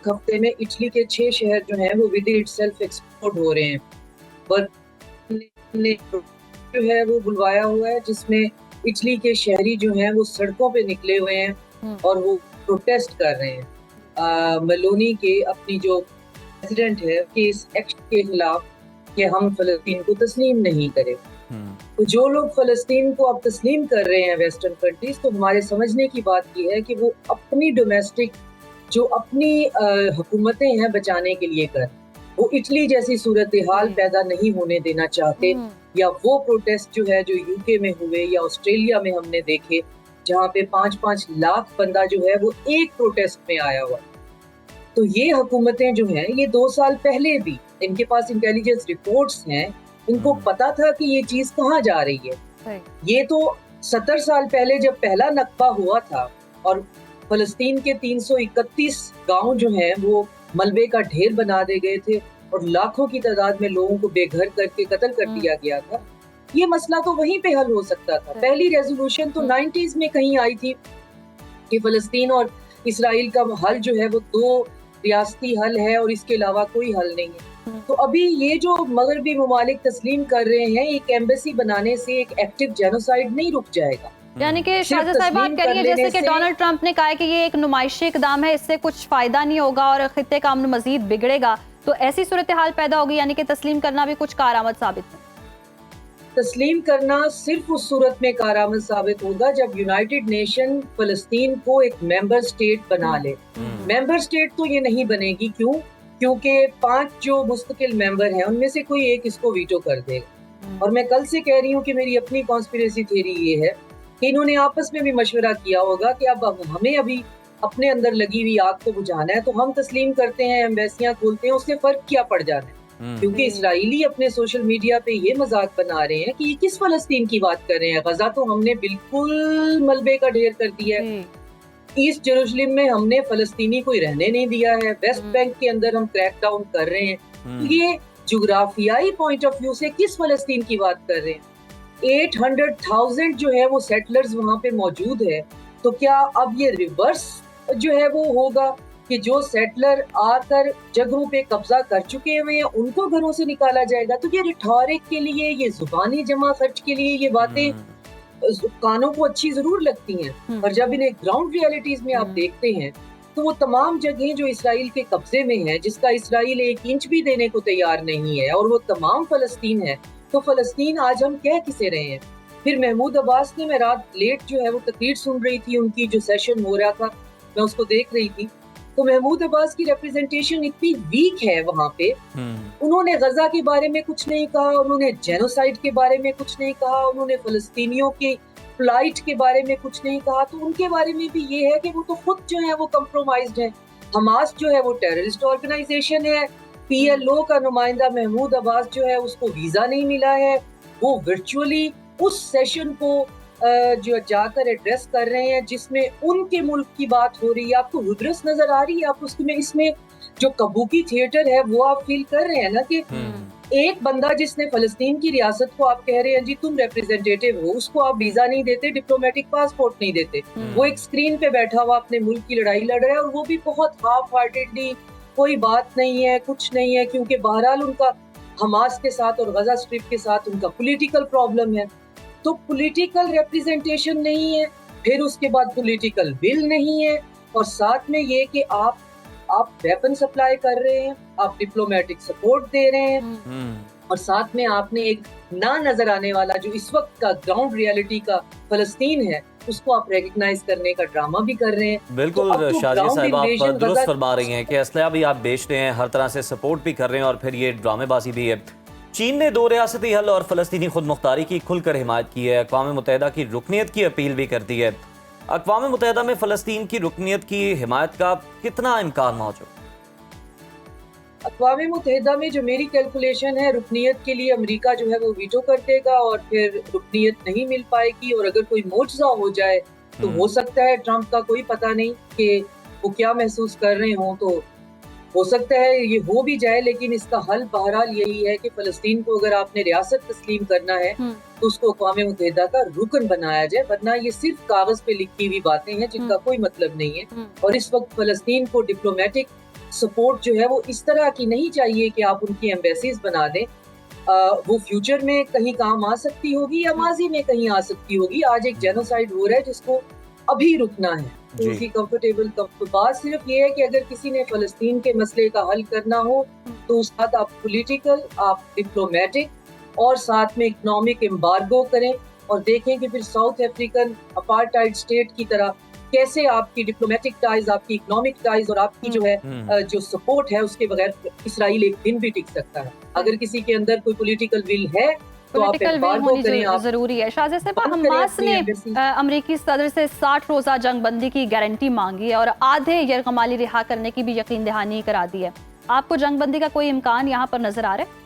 हफ्ते में इटली के 6 शहर जो हैं वो विद इटसेल्फ एक्सपोर्ट हो रहे हैं। ने जो है वो बुलवाया हुआ है जिसमें इटली के शहरी जो हैं वो सड़कों पे निकले हुए हैं और वो प्रोटेस्ट कर रहे हैं मेलोनी के अपनी जो प्रेसिडेंट है कि इस एक्ट के खिलाफ कि हम फ़लस्तीन को तस्लीम नहीं करें। तो जो लोग फ़लस्तीन को अब तस्लीम कर रहे हैं वेस्टर्न कंट्रीज, तो हमारे समझने की बात यह है कि वो अपनी डोमेस्टिक जो अपनी हुकूमतें हैं बचाने के लिए कर, वो इटली जैसी सूरत हाल पैदा नहीं होने देना चाहते, या वो प्रोटेस्ट जो है जो यूके में हुए या ऑस्ट्रेलिया में हमने देखे जहाँ पे 5-5 लाख बंदा जो है वो एक प्रोटेस्ट में आया हुआ। तो ये हुकूमतें जो हैं ये 2 साल पहले भी इनके पास इंटेलिजेंस रिपोर्ट्स हैं, इनको पता था कि ये चीज कहाँ जा रही है। ये तो 70 साल पहले जब पहला नक्बा हुआ था और फ़लस्तीन के 331 गांव जो हैं वो मलबे का ढेर बना दे गए थे और लाखों की तादाद में लोगों को बेघर करके कत्ल कर दिया गया था। ये मसला तो वहीं पे हल हो सकता था। पहली रेजोल्यूशन तो 90s में कहीं आई थी कि फ़लस्तीन और इसराइल का हल जो है वो 2 रियासती हल है और इसके अलावा कोई हल नहीं है। तो अभी ये जो मगरबी ममालिक तस्लीम कर रहे हैं, एक एम्बेसी बनाने से एक एक्टिव जेनोसाइड नहीं रुक जाएगा। यानी कि शाज़िया साहिबा आप कह रही है जैसे कि डोनाल्ड ट्रंप ने कहा है कि ये एक नुमाइशी इक़दाम है, इससे कुछ फायदा नहीं होगा और खित्ते का अमन मजीद बिगड़ेगा, तो ऐसी सूरत हाल पैदा होगी, यानी कि तस्लीम करना भी कुछ कारआमद साबित नहीं। तस्लीम करना सिर्फ उस सूरत में कारआमद साबित होगा जब यूनाइटेड नेशन फ़लस्तीन को एक मेंबर स्टेट बना ले। मेंबर स्टेट तो ये नहीं बनेगी, क्यों? क्योंकि 5 जो मुस्तकिल मेंबर हैं उनमें से कोई एक इसको वीटो कर देगा। और मैं कल से कह रही हूँ कि मेरी अपनी कॉन्स्पिरेसी थ्योरी ये है कि इन्होंने आपस में भी मशवरा किया होगा कि अब हमें अभी अपने अंदर लगी हुई आग को बुझाना है, तो हम तस्लीम करते हैं, एम्बेसियां खोलते हैं, उससे फर्क क्या पड़ जाना है। क्योंकि इसराइली अपने सोशल मीडिया पे ये मजाक बना रहे हैं कि ये किस फ़लस्तीन की बात कर रहे हैं, गजा तो हमने बिल्कुल मलबे का ढेर कर दिया है, ईस्ट जेरूशलम में हमने फ़लस्तीनी कोई रहने नहीं दिया है, वेस्ट बैंक के अंदर हम क्रैकडाउन कर रहे हैं। ये जुग्राफियाई पॉइंट ऑफ व्यू से किस फ़लस्तीन की बात कर रहे हैं? 800,000 जो है वो सेटलर्स वहाँ पे मौजूद है, तो क्या अब ये रिवर्स जो है वो होगा कि जो सेटलर आकर जगहों पे कब्जा कर चुके हुए हैं उनको घरों से निकाला जाएगा? तो ये रिटॉरिक के लिए, ये जुबानी जमा खर्च के लिए ये बातें कानों को अच्छी जरूर लगती हैं, पर जब इन्हें ग्राउंड रियलिटीज में आप देखते हैं तो वो तमाम जगहें जो इसराइल के कब्जे में हैं, जिसका इसराइल 1 इंच भी देने को तैयार नहीं है, और वो तमाम फ़लस्तीन है, तो फ़लस्तीन आज हम कह किसे रहे हैं? फिर महमूद अब्बास ने, मैं रात लेट जो है वो तकरीर सुन रही थी, उनकी जो सेशन हो रहा था मैं उसको देख रही थी, तो महमूद अब्बास की रिप्रेजेंटेशन इतनी वीक है वहाँ पे। उन्होंने गजा के बारे में कुछ नहीं कहा, उन्होंने जेनोसाइड के बारे में कुछ नहीं कहा, उन्होंने फ़लस्तीनियों के फ्लाइट के बारे में कुछ नहीं कहा, तो उनके बारे में भी ये है कि वो तो खुद जो है वो कंप्रोमाइज्ड है। हमास जो है वो टेररिस्ट ऑर्गेनाइजेशन है। PLO का नुमाइंदा महमूद अब्बास जो है उसको वीजा नहीं मिला है, वो वर्चुअली उस सेशन को जो जाकर एड्रेस कर रहे हैं जिसमें उनके मुल्क की बात हो रही है। आपको हुदरस नजर आ रही है? आप उसमें इसमें जो कबूकी थिएटर है वो आप फील कर रहे हैं ना कि एक बंदा जिसने फलस्तीन की रियासत को आप कह रहे हैं जी तुम रिप्रेजेंटेटिव हो, उसको आप वीजा नहीं देते, डिप्लोमेटिक पासपोर्ट नहीं देते, वो एक स्क्रीन पे बैठा हुआ अपने मुल्क की लड़ाई लड़ रहा है और वो भी बहुत हाफ हार्टेडली, कोई बात नहीं है, कुछ नहीं है, क्योंकि बहरहाल उनका हमास के साथ और गजा स्ट्रिप के साथ उनका पॉलिटिकल प्रॉब्लम है। तो पॉलिटिकल रिप्रेजेंटेशन नहीं है, फिर उसके बाद पॉलिटिकल विल नहीं है, और साथ में ये कि आप वेपन सप्लाई कर रहे हैं, आप डिप्लोमेटिक सपोर्ट दे रहे हैं, और साथ में आपने एक ना नजर आने वाला जो इस वक्त का ग्राउंड रियलिटी का फलस्तीन है उसको आप रेकग्नाइज करने का ड्रामा भी कर रहे हैं। बिल्कुल तो शाजिया साहब, आप invasion दुरुस्त गजा- फरमा रही हैं कि असलहा भी आप बेच रहे हैं, हर तरह से सपोर्ट भी कर रहे हैं और फिर ये ड्रामेबाजी भी है। चीन ने 2 रियासती हल और फलस्तीनी खुद मुख्तारी की खुलकर हिमायत की है, अक़वाम मुत्तहिदा की रुकनीत की अपील भी कर दी है। अक़वाम मुत्तहिदा में फलस्तीन की रुकनीत की हिमायत का कितना इम्कान मौजूद? अक़वाम मुत्तहिदा में जो मेरी कैलकुलेशन है, रुकनीत के लिए अमेरिका जो है वो वीटो कर देगा और फिर रुकनीत नहीं मिल पाएगी, और अगर कोई मोर्चा हो जाए तो हो सकता है ट्रंप का कोई पता नहीं कि वो क्या महसूस कर रहे हों, तो हो सकता है ये हो भी जाए, लेकिन इसका हल बहरहाल यही है कि फलस्तीन को अगर आपने रियासत तस्लीम करना है तो उसको अक़वाम मुत्तहिदा का रुकन बनाया जाए, वरना ये सिर्फ कागज पे लिखी हुई बातें हैं जिनका कोई मतलब नहीं है। और इस वक्त फलस्तीन को डिप्लोमेटिक सपोर्ट जो है वो इस तरह की नहीं चाहिए कि आप उनकी एम्बेसीज बना दें। वो फ्यूचर में कहीं काम आ सकती होगी या माजी में कहीं आ सकती होगी। आज एक जेनोसाइड हो रहा है जिसको अभी रुकना है, तो उसकी कंफर्टेबल बात सिर्फ ये है कि अगर किसी ने फलस्तीन के मसले का हल करना हो तो उस साथ आप पॉलिटिकल, आप डिप्लोमेटिक और साथ में इकोनॉमिक एम्बार्गो करें, और देखें कि फिर साउथ अफ्रीकन अपार्टाइड स्टेट की तरह कैसे आपकी डिप्लोमेटिक टाइज, आपकी इकोनॉमिक टाइज और आपकी जो है जो सपोर्ट है उसके बगैर इसराइल एक दिन भी टिक सकता है। अगर किसी के अंदर कोई पॉलिटिकल विल है तो आप पॉलिटिकल विल एम्बार्गो करें, होनी आप जरूरी है। शाजिया साहब, बंद करें हमास अपनी ने embassy। अमेरिकी सदर से 60 रोजा जंग बंदी की गारंटी मांगी है और आधे यरगमाली रिहा करने की भी यकीन दहानी करा दी है। आपको जंग बंदी का कोई इम्कान यहाँ पर नजर आ रहा है?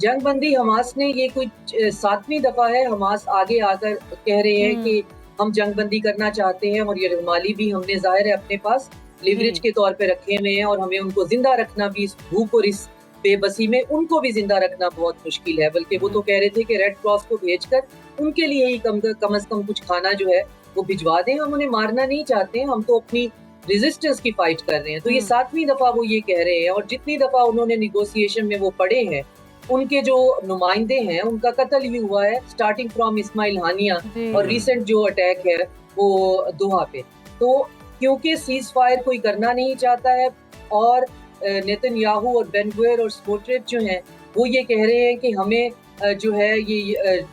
जंग बंदी हमास ने ये कोई 7वीं दफा है, हमास आगे आकर कह रहे हैं कि हम जंग बंदी करना चाहते हैं, और यरगमाली भी हमने जाहिर है अपने पास लिवरेज के तौर पे रखे हुए हैं, और हमें उनको जिंदा रखना भी इस भूख और इस बेबसी में उनको भी जिंदा रखना बहुत मुश्किल है। बल्कि वो तो कह रहे थे कि रेड क्रॉस को भेजकर उनके लिए ही कम से कम कुछ खाना जो है वो भिजवा दें, हम उन्हें मारना नहीं चाहते, हम तो अपनी रेजिस्टेंस की फाइट कर रहे हैं। तो ये 7वीं दफा वो ये कह रहे हैं, और जितनी दफा उन्होंने निगोशिएशन में वो पड़े हैं, उनके जो नुमाइंदे हैं उनका कत्ल ही हुआ है, स्टार्टिंग फ्रॉम इस्माइल हानिया और रिसेंट जो अटैक है वो दोहा पे। तो क्योंकि सीज फायर कोई करना नहीं चाहता है, और नेतन्याहू और बेन-गुवेर और स्मोट्रिच जो हैं वो ये कह रहे हैं कि हमें जो है ये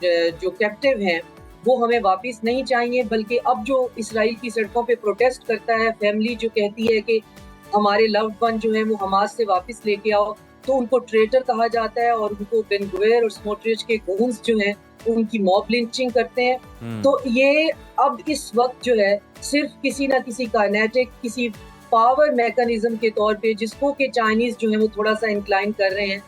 जो कैप्टिव हैं वो हमें वापस नहीं चाहिए, बल्कि अब जो इसराइल की सड़कों पे प्रोटेस्ट करता है, फैमिली जो कहती है कि हमारे लव्ड वन जो है वो हमास से वापस लेके आओ, तो उनको ट्रेटर कहा जाता है, और उनको बेन-गुवेर और स्मोट्रिच के गूंस जो हैं उनकी मॉब लिंचिंग करते हैं। तो ये अब इस वक्त जो है सिर्फ किसी ना किसी काइनेटिक, किसी पावर मैकेनिज्म के तौर पे जिसको कि चाइनीज जो है वो थोड़ा सा इंक्लाइन कर रहे हैं,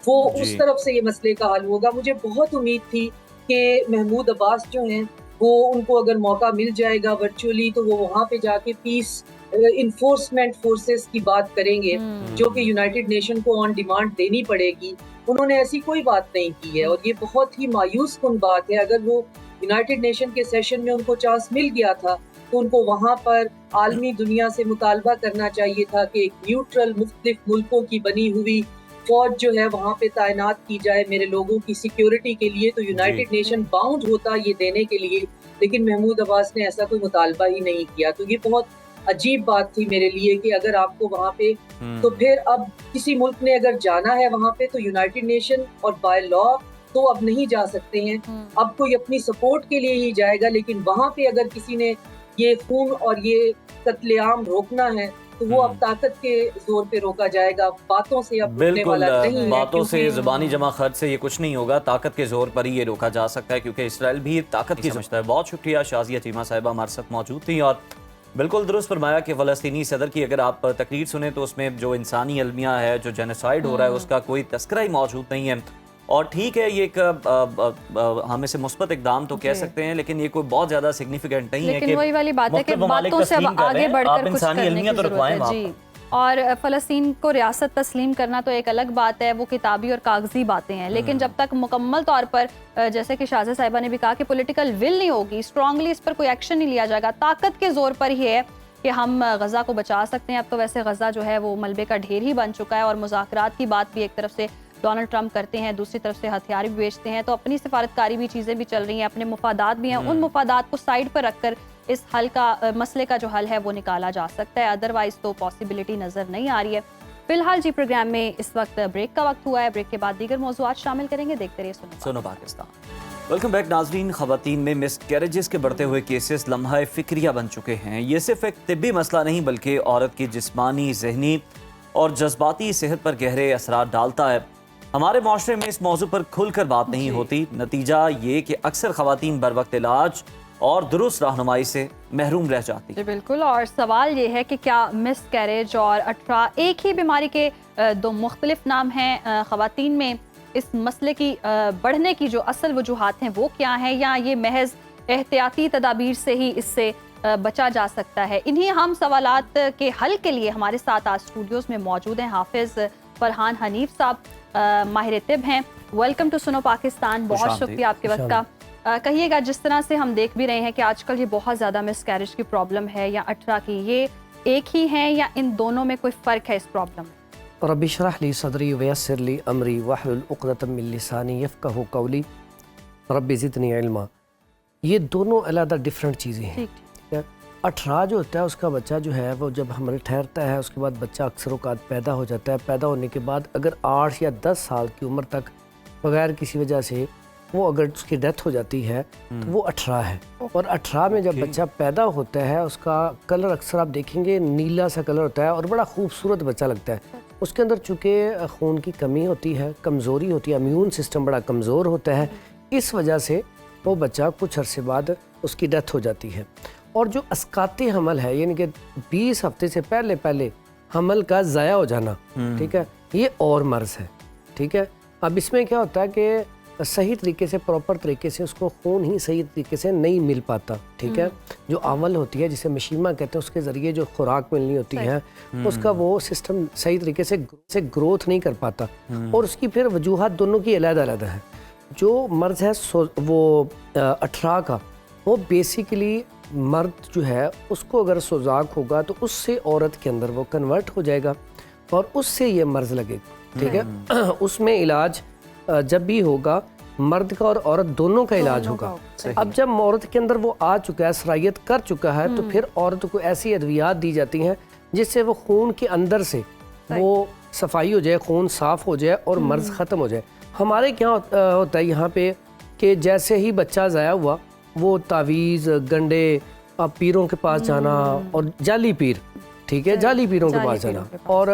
वो उस तरफ से ये मसले का हल होगा। मुझे बहुत उम्मीद थी कि महमूद अब्बास जो हैं वो उनको अगर मौका मिल जाएगा वर्चुअली तो वो वहाँ पे जाके पीस इन्फोर्समेंट फोर्सेस की बात करेंगे, जो कि यूनाइटेड नेशन को ऑन डिमांड देनी पड़ेगी। उन्होंने ऐसी कोई बात नहीं की है, और ये बहुत ही मायूस कुन बात है। अगर वो यूनाइटेड नेशन के सेशन में उनको चांस मिल गया था तो उनको वहाँ पर आलमी दुनिया से मुतालबा करना चाहिए था कि एक न्यूट्रल मुख्तलिफ मुल्कों की बनी हुई फौज जो है वहाँ पे तैनात की जाए मेरे लोगों की सिक्योरिटी के लिए। तो यूनाइटेड नेशन बाउंड होता ये देने के लिए, लेकिन महमूद अब्बास ने ऐसा कोई मुतालबा ही नहीं किया। तो ये बहुत अजीब बात थी मेरे लिए कि अगर आपको वहाँ पे तो फिर अब किसी मुल्क ने अगर जाना है वहाँ पे तो यूनाइटेड नेशन और बाय लॉ तो अब नहीं जा सकते हैं, अब कोई अपनी सपोर्ट के लिए ही जाएगा। लेकिन वहाँ पे अगर किसी ने ये खून और ये कत्लेआम रोकना है तो वो अब ताकत के जोर पे रोका जाएगा, बातों से अब रुकने बिल्कुल, वाला नहीं है, बातों से क्योंकि ज़ुबानी जमा खर्च से ये कुछ नहीं होगा, ताकत के जोर पर ही ये रोका जा सकता है, क्योंकि इसराइल भी ताकत की समझता है। बहुत शुक्रिया शाजिया चीमा साहिबा हमारे साथ मौजूद थी, और बिल्कुल दुरुस्त फरमाया कि फ़लस्तीनी सदर की अगर आप तकरीर सुने तो उसमें जो इंसानी अलमिया है, जो जेनोसाइड हो रहा है, उसका कोई तस्करा ही मौजूद नहीं है। और ठीक है, ये एक हम इसे मुस्बत इकदाम तो कह सकते हैं, लेकिन ये कोई बहुत ज़्यादा सिग्निफिकेंट नहीं है लेकिन कि वही वाली बात है कि मुख्तलिफ ममालिक बातों से अब तस्लीम कर रहे आगे हैं, बढ़कर आप कुछ इंसानी करने अलमिया की तो जरूरत रखवाएं है। वहाँ जी, पर। और फ़लस्तीन को रियासत तस्लीम करना तो एक अलग बात है, वो किताबी और कागजी बातें हैं, लेकिन जब तक मुकम्मल तौर पर जैसे कि शाज़िया साहिबा ने भी कहा कि पॉलिटिकल विल नहीं होगी, स्ट्रांगली इस पर कोई एक्शन नहीं लिया जाएगा, ताकत के जोर पर ही है कि हम गज़ा को बचा सकते हैं। अब तो वैसे गज़ा जो है वो मलबे का ढेर ही बन चुका है, और मुज़ाकरात की बात भी एक तरफ से डोनाल्ड ट्रंप करते हैं, दूसरी तरफ से हथियार भी बेचते हैं, तो अपनी सिफारतकारी भी चीज़ें भी चल रही हैं, अपने मुफादात भी हैं, उन मुफादात को साइड पर रखकर इस हल का मसले का जो हल है वो निकाला जा सकता है, अदरवाइज तो पॉसिबिलिटी नज़र नहीं आ रही है। फिलहाल जी प्रोग्राम में इस वक्त ब्रेक का वक्त हुआ है, ब्रेक के बाद दीगर मौज़ूआत शामिल करेंगे, देखते रहिए सुनो पाकिस्तान। वेलकम बैक नाजरीन। ख़वातीन में मिस कैरेजेस के बढ़ते हुए केसेस लम्हा फिक्रिया बन चुके हैं। ये सिर्फ एक तिब्बी मसला नहीं, बल्कि औरत की जिस्मानी, जहनी और जज्बाती सेहत पर गहरे असरार डालता है। हमारे माशरे में इस मौजू पर खुलकर बात नहीं होती। नतीजा ये कि अक्सर ख़वातीन बर वक्त इलाज और दुरुस्त रहनुमाई से महरूम रह जाती। जी बिल्कुल, और सवाल ये है कि क्या मिस कैरेज और अठरा एक ही बीमारी के दो मुख्तलिफ नाम हैं ख़वातीन में? इस मसले की बढ़ने की जो असल वजूहात हैं वो क्या हैं, या ये महज एहतियाती तदाबीर से ही इससे बचा जा सकता है? इन्हीं हम सवालात के हल के लिए हमारे साथ आज स्टूडियोज़ में मौजूद हैं हाफिज़ फरहान हनीफ साहब, माहिर तिब हैं। वेलकम टू सुनो पाकिस्तान, बहुत शुक्रिया आपके वक्त का। कहिएगा, जिस तरह से हम देख भी रहे हैं कि आजकल ये बहुत ज़्यादा मिस कैरेज की प्रॉब्लम है या अठरा की, ये एक ही है या इन दोनों में कोई फ़र्क है इस प्रॉब्लम में? रब्बि इश्रह ली सदरी वयस्सिर ली अमरी वहलुल उक़दतम मिन लिसानी यफ़क़हू क़ौली रब्बि ज़िदनी इल्मा। ये दोनों अलग डिफरेंट चीज़ें हैं। ठीक है, अठरा जो होता है उसका बच्चा जो है वो जब हमल ठहरता है उसके बाद बच्चा अक्सर औक़ात पैदा हो जाता है। पैदा होने के बाद अगर 8 या 10 साल की उम्र तक बगैर किसी वजह से वो अगर उसकी डेथ हो जाती है तो वो अठरा है। और अठरा में जब बच्चा पैदा होता है उसका कलर अक्सर आप देखेंगे नीला सा कलर होता है और बड़ा खूबसूरत बच्चा लगता है। उसके अंदर चूँकि खून की कमी होती है, कमज़ोरी होती है, इम्यून सिस्टम बड़ा कमज़ोर होता है, इस वजह से वो बच्चा कुछ अरसे बाद उसकी डेथ हो जाती है। और जो अस्काते हमल है, यानी कि 20 हफ्ते से पहले पहले हमल का ज़ाया हो जाना, ठीक है, ये और मर्ज़ है। ठीक है, अब इसमें क्या होता है कि सही तरीके से, प्रॉपर तरीके से उसको खून ही सही तरीके से नहीं मिल पाता। ठीक है, जो आमल होती है जिसे मशीमा कहते हैं, उसके ज़रिए जो खुराक मिलनी होती है उसका वो सिस्टम सही तरीके से ग्रोथ नहीं कर पाता। और उसकी फिर वजूहात दोनों की अलग-अलग है। जो मर्ज़ है वो 18 का, वो बेसिकली मर्द जो है उसको अगर सोजाक होगा तो उससे औरत के अंदर वो कन्वर्ट हो जाएगा और उससे ये मर्ज़ लगेगा। ठीक है, उसमें इलाज जब भी होगा मर्द का और औरत दोनों का इलाज होगा। अब जब औरत के अंदर वो आ चुका है, सरायत कर चुका है, तो फिर औरत को ऐसी अद्वियात दी जाती हैं जिससे वो खून के अंदर से वो सफाई हो जाए, खून साफ हो जाए और मर्ज ख़त्म हो जाए। हमारे क्या होता है यहाँ पे कि जैसे ही बच्चा ज़ाया हुआ वो तावीज़, गंडे, पीरों के पास जाना और जाली पीर, ठीक है, जाली पीरों के पास जाना और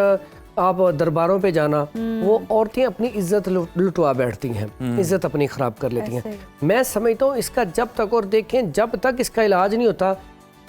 आप दरबारों पे जाना, वो औरतें अपनी इज्जत लुटवा बैठती हैं, इज्जत अपनी ख़राब कर लेती हैं। मैं समझता हूँ इसका जब तक, और देखें जब तक इसका इलाज नहीं होता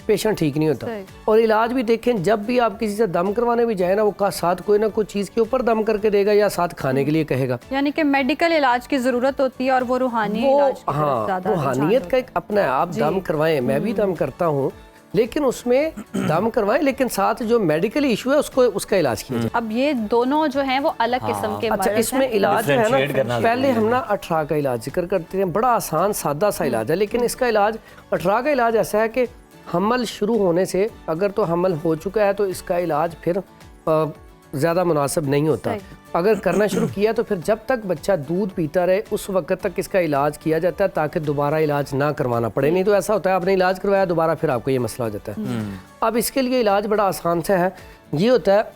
पेशेंट ठीक नहीं होता। और इलाज भी देखें, जब भी आप किसी से दम करवाने भी जाए ना, वो का साथ कोई ना कोई चीज़ के ऊपर दम करके देगा या साथ खाने के लिए कहेगा। यानी कि मेडिकल इलाज की ज़रूरत होती है और वो रूहानी इलाज की हाँ, रूहानियत का एक अपना है। आप दम करवाएं, मैं भी दम करता हूँ, लेकिन उसमें दम करवाएं, लेकिन साथ जो मेडिकल इशू है उसको उसका इलाज किया जाए। अब ये दोनों जो हैं वो अलग किस्म के अच्छा, इसमें इलाज है ना, पहले हम ना 18 का इलाज जिक्र करते हैं, बड़ा आसान सादा सा इलाज है, लेकिन इसका इलाज 18 का इलाज ऐसा है कि हमल शुरू होने से, अगर तो हमल हो चुका है तो इसका इलाज फिर ज़्यादा मुनासिब नहीं होता। अगर करना शुरू किया तो फिर जब तक बच्चा दूध पीता रहे उस वक्त तक इसका इलाज किया जाता है, ताकि दोबारा इलाज ना करवाना पड़े। नहीं तो ऐसा होता है आपने इलाज करवाया, दोबारा फिर आपको ये मसला हो जाता है। अब इसके लिए इलाज बड़ा आसान सा है। ये होता है,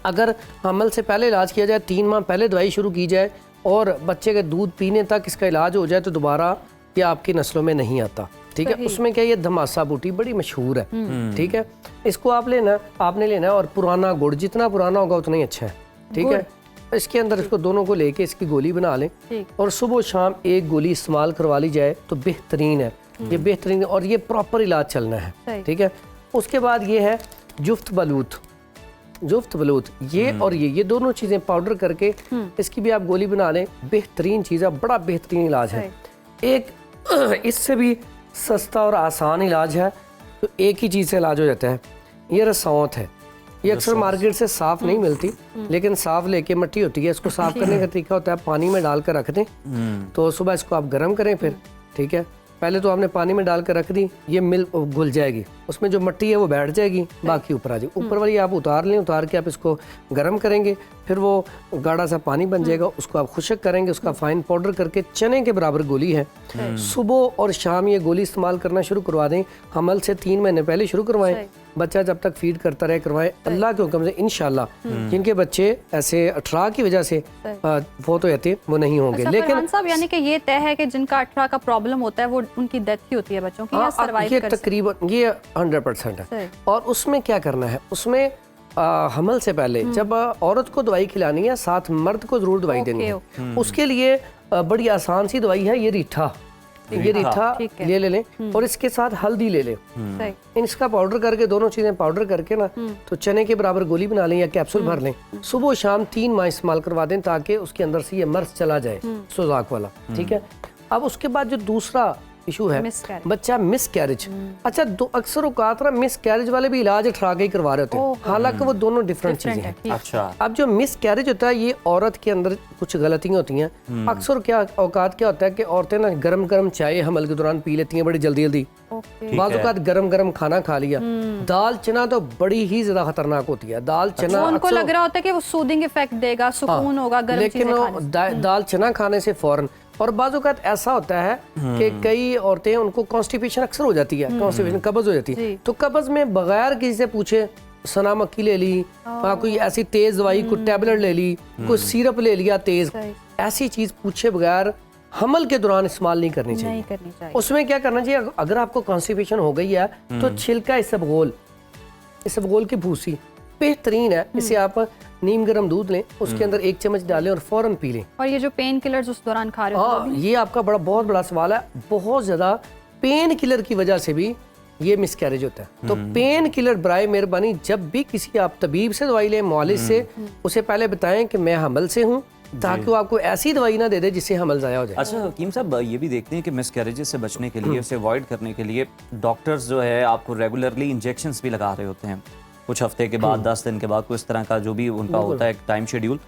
अगर हमल से पहले इलाज किया जाए, 3 माह पहले दवाई शुरू की जाए और बच्चे के दूध पीने तक इसका इलाज हो जाए, तो दोबारा ये आपकी नस्लों में नहीं आता। ठीक है। उसमें क्या, ये धमासा बूटी बड़ी मशहूर है, ठीक है। इसको आपने लेना है और पुराना गुड़, जितना पुराना होगा उतना ही अच्छा है, ठीक है। इसके अंदर इसको दोनों को लेके इसकी गोली बना लें और सुबह शाम एक गोली इस्तेमाल करवा ली जाए तो बेहतरीन है, ये बेहतरीन है और ये प्रॉपर इलाज चलना है, ठीक है। उसके बाद ये है जुफ्त बलूत, ये और ये दोनों चीज़ें पाउडर करके इसकी भी आप गोली बना लें, बेहतरीन चीज़ है, बड़ा बेहतरीन इलाज है। एक इससे भी सस्ता और आसान इलाज है, तो एक ही चीज़ से इलाज हो जाता है, ये रसौंत है। ये अक्सर मार्केट से साफ नहीं मिलती, लेकिन साफ लेके मट्टी होती है, इसको साफ करने का तरीका होता है पानी में डाल कर रख दें, तो सुबह इसको आप गर्म करें फिर, ठीक है। पहले तो आपने पानी में डाल कर रख दी, ये मिल घुल जाएगी, उसमें जो मिट्टी है वो बैठ जाएगी, बाकी ऊपर आ जाएगी। ऊपर वाली आप उतार लें, उतार के आप इसको गर्म करेंगे, फिर वो गाढ़ा सा पानी बन जाएगा, उसको आप खुश्क करेंगे, उसका फाइन पाउडर करके चने के बराबर गोली है। सुबह और शाम ये गोली इस्तेमाल करना शुरू करवा दें, हमल से 3 महीने पहले शुरू करवाएं, बच्चा जब तक फीड करता रहे करवाएं। अल्लाह के हुक्म से इंशाल्लाह जिनके बच्चे ऐसे अठरा की वजह से बहुत हो जाते वो नहीं होंगे। अच्छा, लेकिन साहब यानी कि ये तय है कि जिनका 18 का प्रॉब्लम होता है वो उनकी डेथ ही होती है बच्चों की, या सर्वाइव ये कर तकरीबन ये 100% है। और उसमें क्या करना है, उसमें हमल से पहले जब औरत को दवाई खिलानी है, साथ मर्द को जरूर दवाई देनी है। उसके लिए बड़ी आसान सी दवाई है, ये रीठा ले लें और इसके साथ हल्दी ले लें, इसका पाउडर करके, दोनों चीजें पाउडर करके ना तो चने के बराबर गोली बना लें या कैप्सूल भर लें, सुबह शाम 3 माह इस्तेमाल करवा दें ताकि उसके अंदर से ये मर्ज चला जाए, सुजाक वाला, ठीक है। अब उसके बाद जो दूसरा इशू है बच्चा मिस कैरेज, अच्छा अक्सर औकात ना मिस कैरेज वाले भी इलाज 18 के ही करवा रहे होते हैं, हालांकि वो दोनों डिफरेंट चीजें हैं। अच्छा, अब जो मिस कैरेज होता है, ये औरत के अंदर कुछ गलतियां होती हैं। अक्सर क्या औकात क्या होता है कि औरतें ना गरम गरम चाय हमल के दौरान पी लेती हैं बड़ी जल्दी जल्दी, बाज़ औकात गरम गरम खाना खा लिया। दाल चना तो बड़ी ही ज्यादा खतरनाक होती है, दाल चना उनको लग रहा होता है कि वो सूदिंग इफेक्ट देगा, सुकून होगा गर्म लेकिन दाल चना खाने से फौरन, और बाज़ औक़ात ऐसा होता है कि कई औरतें उनको कॉन्स्टिपेशन अक्सर हो जाती है, कॉन्स्टिपेशन कब्ज़ हो जाती है, तो कब्ज़ में बगैर किसी से पूछे सना मक्खी ले ली, कोई ऐसी तेज़ दवाई, कोई टैबलेट ले ली, कोई सिरप ले लिया तेज़, ऐसी चीज़ पूछे बगैर हमल के दौरान इस्तेमाल नहीं करनी चाहिए। उसमें क्या करना चाहिए, अगर आपको कॉन्स्टिपेशन हो गई है तो छिलका इसबगोल की भूसी बेहतरीन है, इसे आप नीम गर्म दूध लें, उसके अंदर 1 चम्मच डालें और फौरन पी लें। और ये जो पेन किलर्स उस दौरान खा रहे हो, हाँ, ये आपका बहुत बड़ा सवाल है। बहुत ज्यादा पेन किलर की वजह से भी ये मिसकैरेज होता है, तो पेन किलर बराए मेहरबानी जब भी किसी आप तबीब से दवाई लें, मुआलिज से, उसे पहले बताएं कि मैं हमल से हूँ, ताकि वो आपको ऐसी दवाई ना दे दे जिससे हमल ज़ाया हो जाए। अच्छा हकीम साहब, ये भी देखते हैं कि मिसकैरेजेस से बचने के लिए, उसे अवॉइड करने के लिए डॉक्टर्स जो है आपको रेगुलरली इंजेक्शंस भी लगा रहे होते हैं, कुछ हफ्ते के बाद, 10 दिन के बाद, कुछ तरह का जो भी उनका होता है टाइम शेड्यूल।